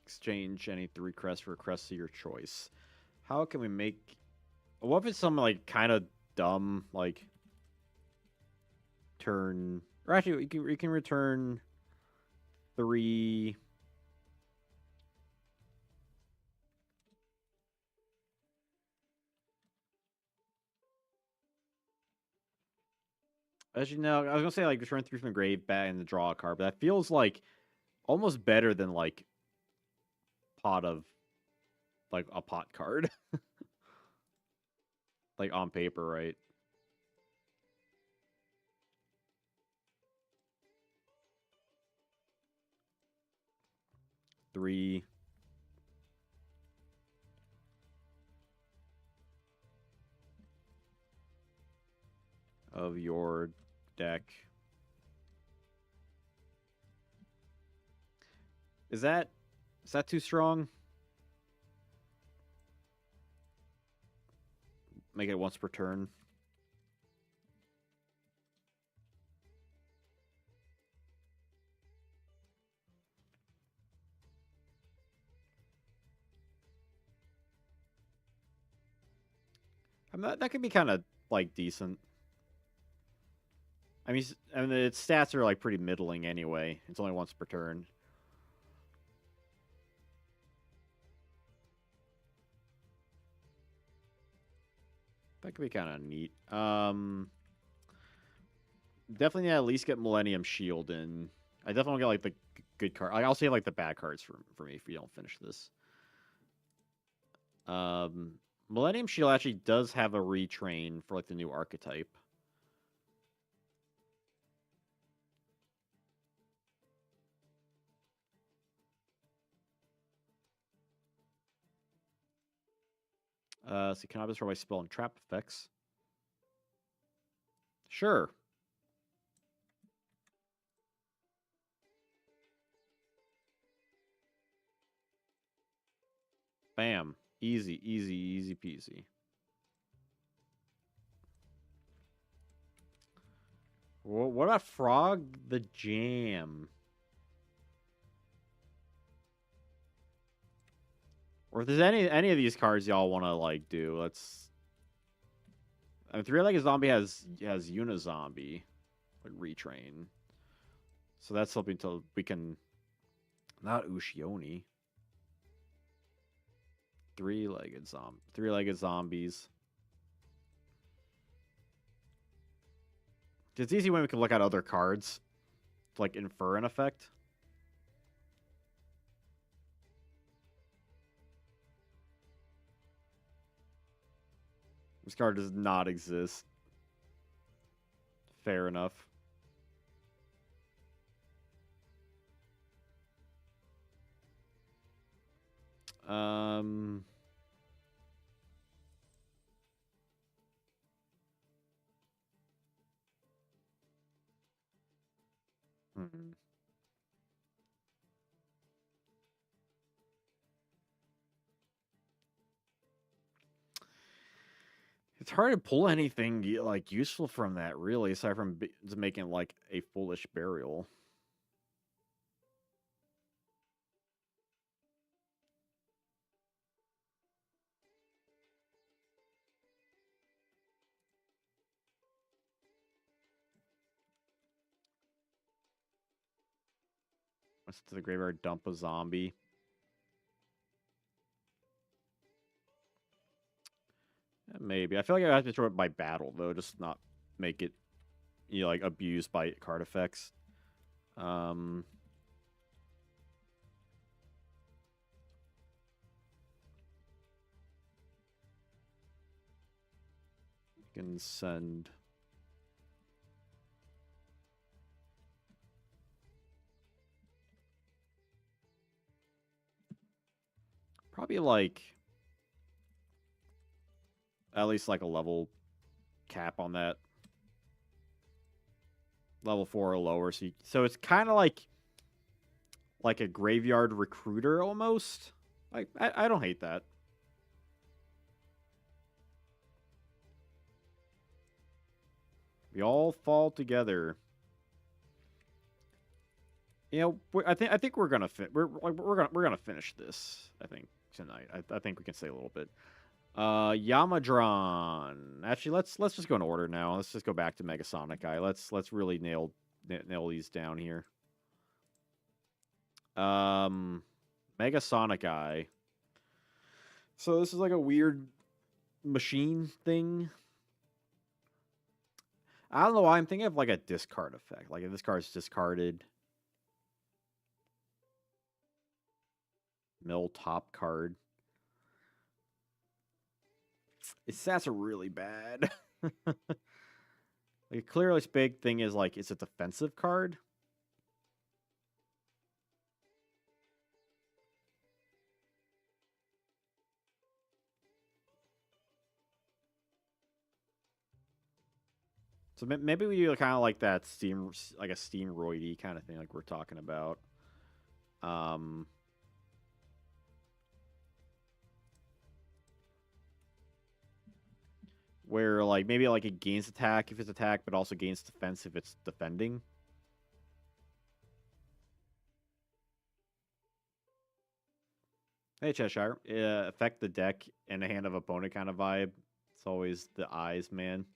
Exchange any 3 crests for a crest of your choice. How can we make... What if it's some like kind of dumb like turn... Or actually, we can return 3... As you know, I was gonna say like return 3 from the grave back and draw a card, but that feels like almost better than like pot of like a pot card. Like on paper, right? Three of your deck. Is that too strong? Make it once per turn. I mean, that could be kind of like decent. I mean, its stats are like pretty middling anyway. It's only once per turn. That could be kind of neat. Definitely at least get Millennium Shield in. I definitely get like the good card. I'll save like the bad cards for me if we don't finish this. Millennium Shield actually does have a retrain for like the new archetype. So you can obviously destroy my spell and trap effects. Sure. Bam. Easy, easy, easy peasy. What about Frog the Jam? Or if there's any of these cards y'all want to like do, let's. I mean, Three-Legged Zombie has Unizombie, like retrain. So that's something to we can Not Ushioni. Three-legged zombies. It's easy when we can look at other cards to like infer an effect. This card does not exist. Fair enough. Um. Hmm. It's hard to pull anything like useful from that, really, aside from making like a foolish burial. Let's to the graveyard, dump a zombie. Maybe. I feel like I have to throw it by battle though, just not make it like abused by card effects. Um. You can send. Probably like at least like a level cap on that. Level 4 or lower. So it's kind of like a graveyard recruiter almost. Like I don't hate that. We all fall together. I think we're gonna we're gonna finish this. I think tonight. I think we can say a little bit. Yamadron. Actually, let's just go in order now. Let's just go back to Megasonic Guy. Let's really nail these down here. Megasonic Eye. So this is like a weird machine thing. I don't know why I'm thinking of like a discard effect. Like if this card's discarded. Mill top card. Its stats are really bad. Like clearly its big thing is like it's a defensive card. So maybe we do kind of like that like a steamroidy kind of thing, like we're talking about. Where like maybe like it gains attack if it's attack, but also gains defense if it's defending. Hey Cheshire, affect the deck and a hand of opponent kind of vibe. It's always the eyes, man.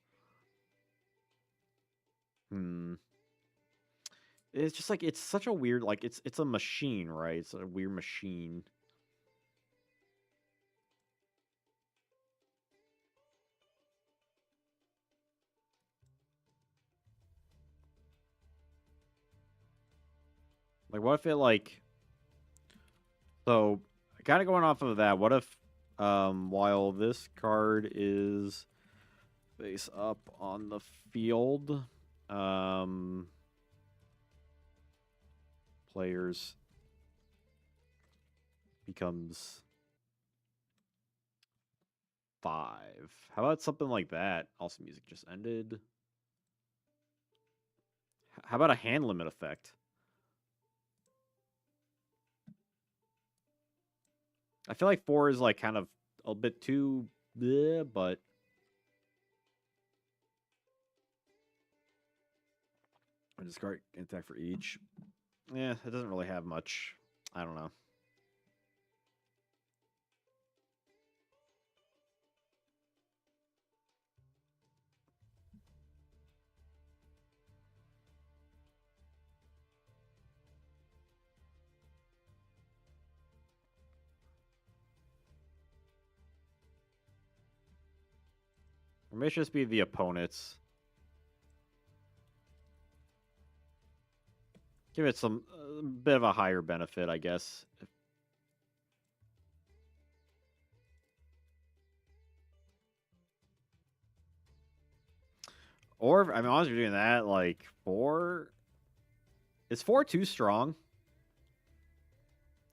It's just like it's such a weird like it's a machine, right? It's a weird machine. Like what if it like so kind of going off of that, what if while this card is face up on the field, players becomes 5. How about something like that? Also, music just ended. How about a hand limit effect? I feel like 4 is like kind of a bit too bleh, but I discard attack for each. Yeah, it doesn't really have much. I don't know. Or maybe it should just be the opponents. Give it some bit of a higher benefit, I guess. Or, I mean, honestly, if you're doing that, like, 4... Is 4 too strong?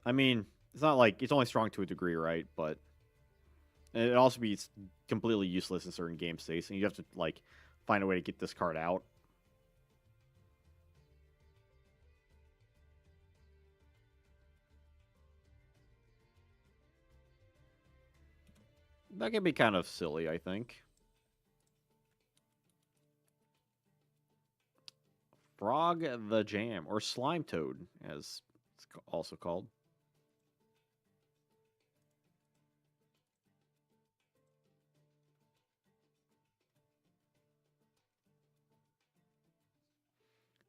I mean, it's not like... It's only strong to a degree, right? But it also be completely useless in certain game states, and you have to, like, find a way to get this card out. That can be kind of silly, I think. Frog the Jam, or Slime Toad, as it's also called.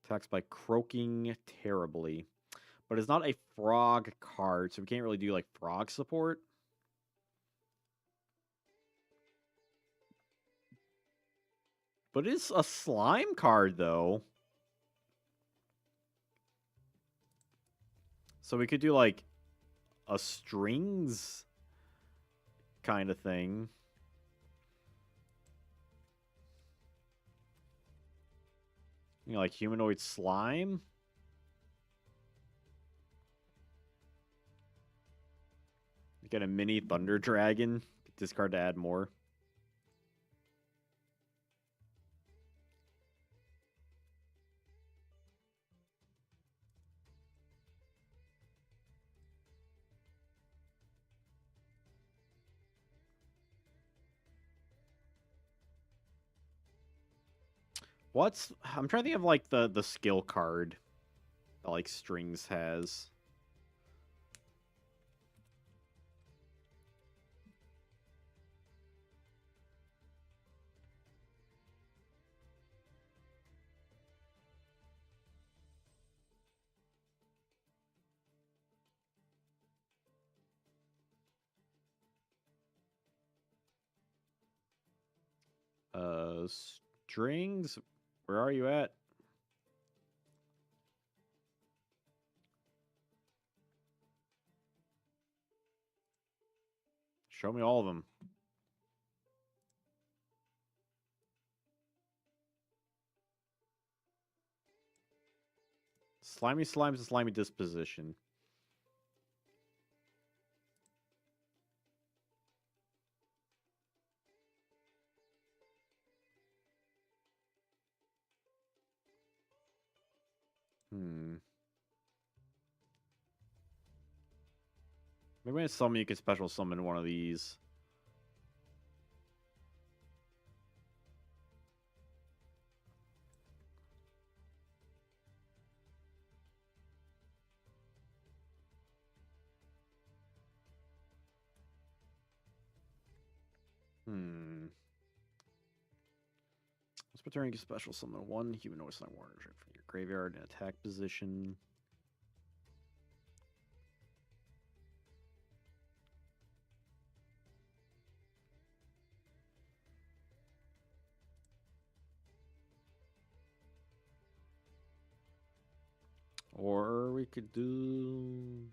Attacks by croaking terribly. But it's not a frog card, so we can't really do, like, frog support. But it's a slime card, though. So we could do, like, a strings kind of thing. You know, like humanoid slime? You get a mini thunder dragon. Discard to add more. I'm trying to think of, like, the skill card that, like, strings has. Strings? Where are you at? Show me all of them. Slimy Slime's a slimy disposition. Maybe when it's summon, you can special summon one of these. Let's return, you can special summon one humanoid slime warrior from your graveyard in attack position. Or we could do...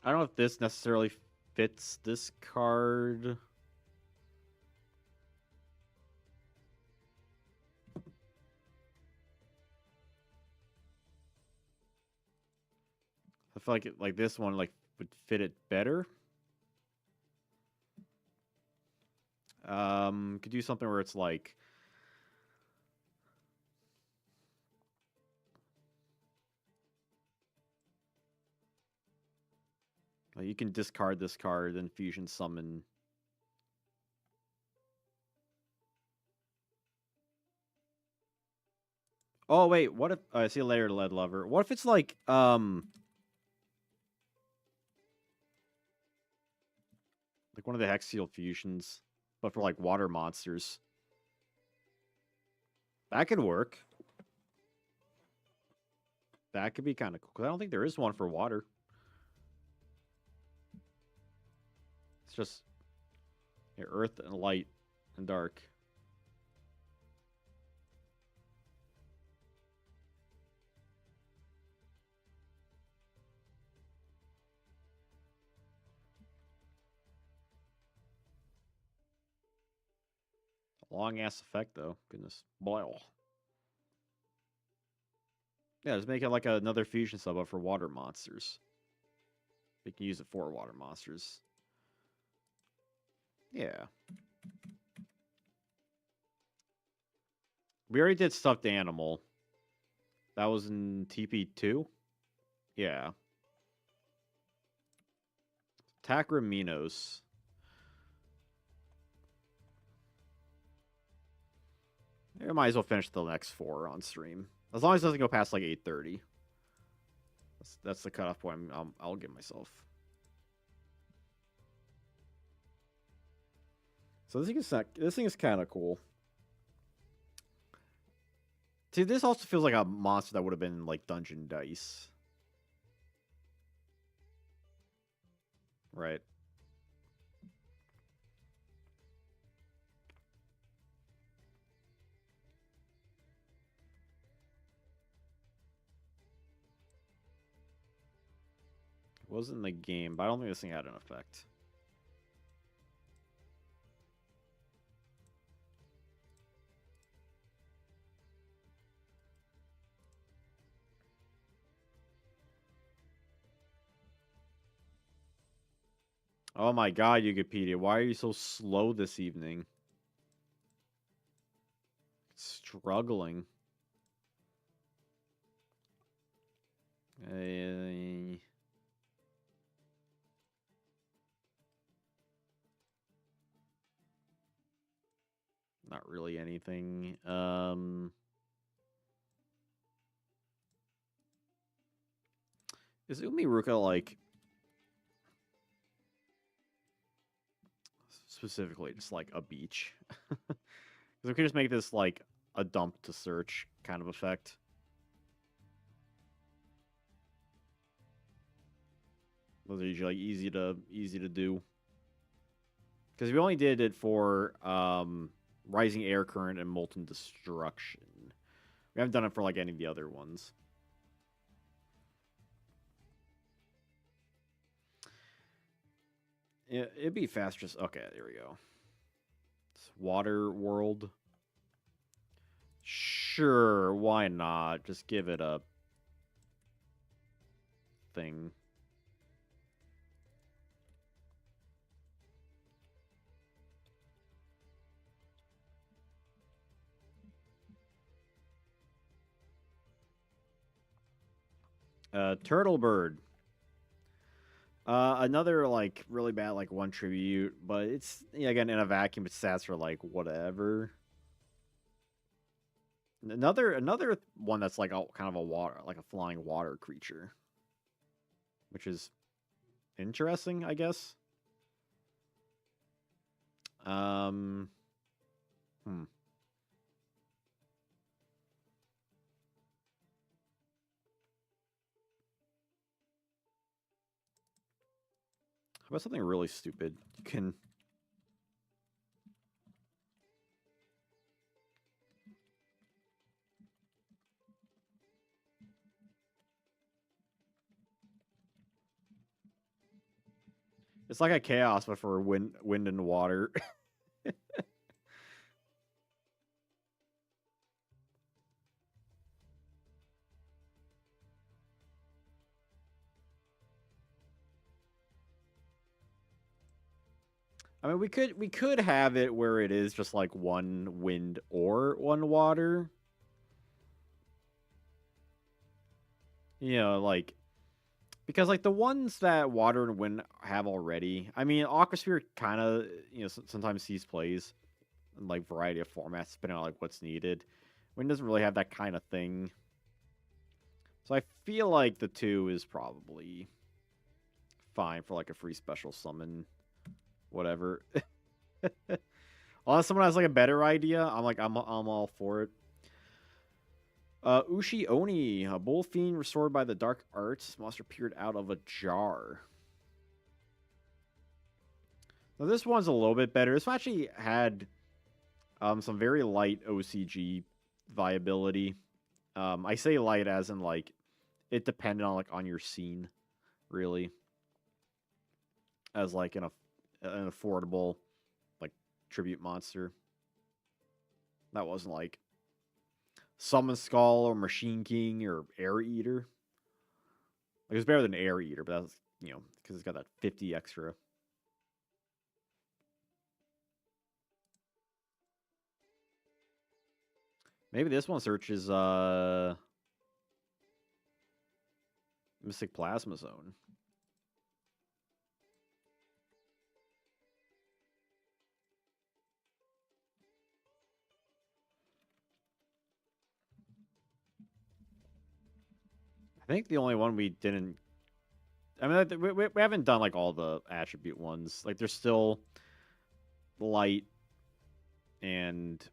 I don't know if this necessarily fits this card. I feel like this one would fit it better. Could do something where it's like... You can discard this card, then fusion summon. Oh wait, what if I see a layered lead lover? What if it's like one of the Hex Seal fusions, but for like water monsters? That could work. That could be kind of cool. 'Cause I don't think there is one for water. It's just earth and light. and dark. Long ass effect though. Goodness. Boil. Yeah, just make it like another fusion sub up for water monsters. We can use it for water monsters. Yeah. We already did stuffed animal. That was in TP2? Yeah. Takraminos. I might as well finish the next 4 on stream. As long as it doesn't go past like 8:30. That's the cutoff point I'll give myself. So this thing is kind of cool. See, this also feels like a monster that would have been like Dungeon Dice. Right. It wasn't in the game, but I don't think this thing had an effect. Oh my god, Yugipedia, why are you so slow this evening? Struggling. Not really anything. Is Umiruka like specifically just like a beach? Because we could just make this like a dump to search kind of effect. Those are usually like, easy to do. Because we only did it for Rising Air Current and Molten Destruction. We haven't done it for like any of the other ones. It'd be fast just... Okay, there we go. It's Water World. Sure, why not? Just give it a thing. Turtle Bird. Another like really bad like 1 tribute, but it's again in a vacuum. It stats for like whatever. Another one that's like kind of a water, like a flying water creature, which is interesting, I guess. Hmm. How about something really stupid? You can... It's like a chaos, but for wind and water. I mean, we could have it where it is just like 1 wind or 1 water. You know, like because like the ones that water and wind have already. I mean, Aquasphere kind of sometimes sees plays in like variety of formats depending on like what's needed. Wind doesn't really have that kind of thing. So I feel like the 2 is probably fine for like a free special summon, whatever. Unless someone has like a better idea, I'm all for it. Ushi Oni, a bull fiend restored by the dark arts. Monster peered out of a jar. Now this one's a little bit better. This one actually had Some very light OCG viability. I say light as in like it depended on like on your scene, really, as like an affordable like tribute monster. That wasn't like Summon Skull or Machine King or Air Eater. Like it's better than Air Eater, but that's because it's got that 50 extra. Maybe this one searches Mystic Plasma Zone. I think the only one we didn't. I mean, we haven't done like all the attribute ones. Like there's still light and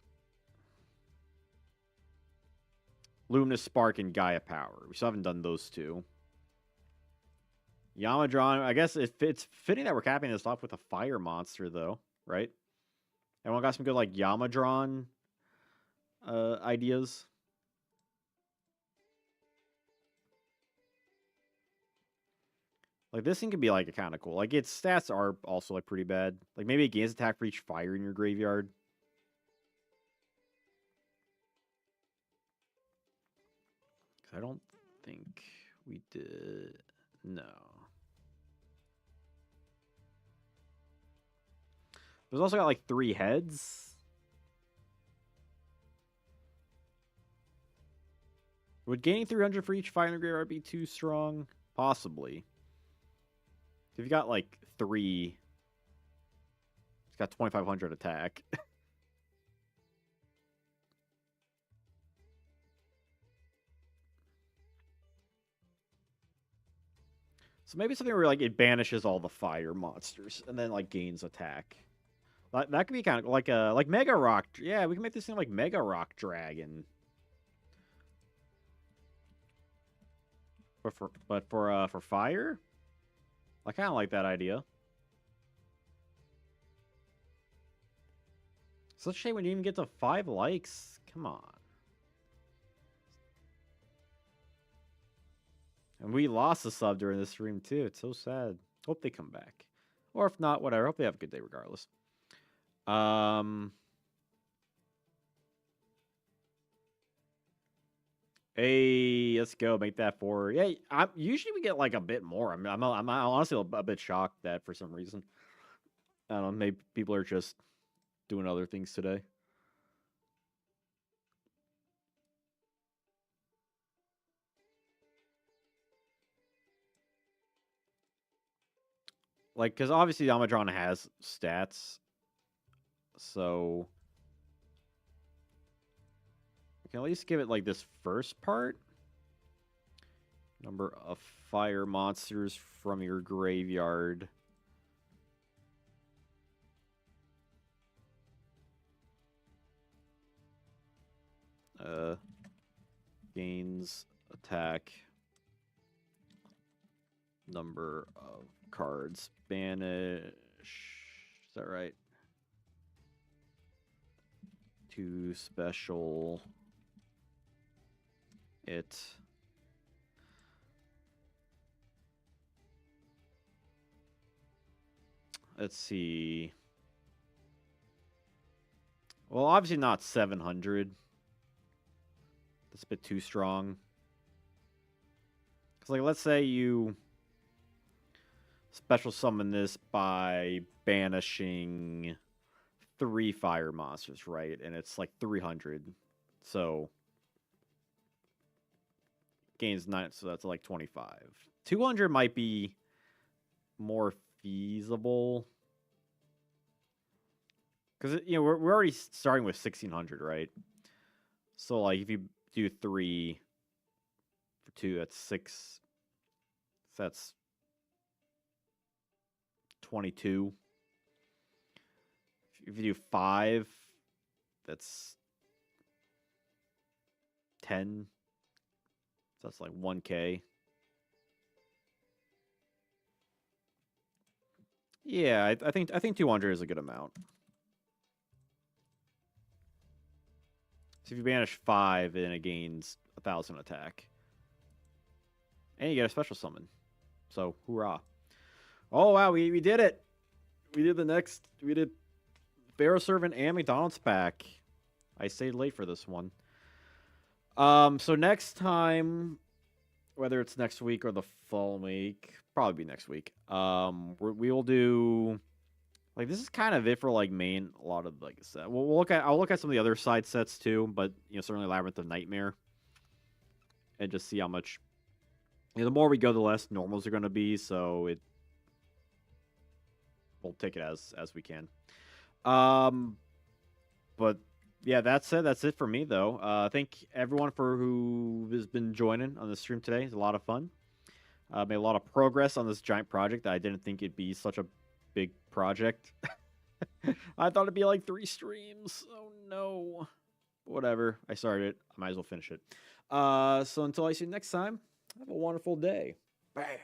Luminous Spark and Gaia Power. We still haven't done those two. Yamadron, I guess it's fitting that we're capping this off with a fire monster, though, right? Everyone got some good like Yamadron ideas. Like this thing could be like kind of cool. Like its stats are also like pretty bad. Like maybe it gains attack for each fire in your graveyard. I don't think we did. No. There's also got like 3 heads. Would gaining 300 for each fire in the graveyard be too strong? Possibly. If you got like 3, it's got 2,500 attack. So maybe something where like it banishes all the fire monsters and then like gains attack. That could be kind of like Mega Rock. Yeah, we can make this thing like Mega Rock Dragon. But for fire, I kind of like that idea. Such a shame when you even get to 5 likes. Come on. And we lost a sub during this stream too. It's so sad. Hope they come back. Or if not, whatever. Hope they have a good day regardless. Hey, let's go. Make that 4. Yeah, usually we get like a bit more. I'm honestly a bit shocked that for some reason. I don't know. Maybe people are just doing other things today. Like, because obviously Amadron has stats. So we can at least give it like this first part. Number of fire monsters from your graveyard. Gains attack. Number of cards banish. Is that right? 2 special. It. Let's see. Well, obviously not 700. That's a bit too strong. Because, like, let's say you special summon this by banishing 3 fire monsters, right? And it's like 300. So gains 9, so that's like 25. 200 might be more feasible. Because, we're already starting with 1,600, right? So, like, if you do 3 for 2, that's 6. So that's 22. If you do 5, that's 10. So that's like 1K. Yeah, I think 200 is a good amount. So if you banish 5, then it gains 1,000 attack. And you get a special summon. So, hoorah. Oh, wow, we did it. We did Pharaoh Servant and McDonald's pack. I stayed late for this one. So next time, whether it's next week or the following week, probably be next week. We will do, like, this is kind of it for like a lot of like set. I'll look at some of the other side sets too, but certainly Labyrinth of Nightmare, and just see how much. The more we go, the less normals are going to be. So we'll take it as we can. But yeah, that's it. That's it for me, though. Thank everyone for who has been joining on the stream today. It's a lot of fun. Made a lot of progress on this giant project that I didn't think it'd be such a big project. I thought it'd be like 3 streams. Oh no. Whatever. I started it. I might as well finish it. So until I see you next time, have a wonderful day. Bye.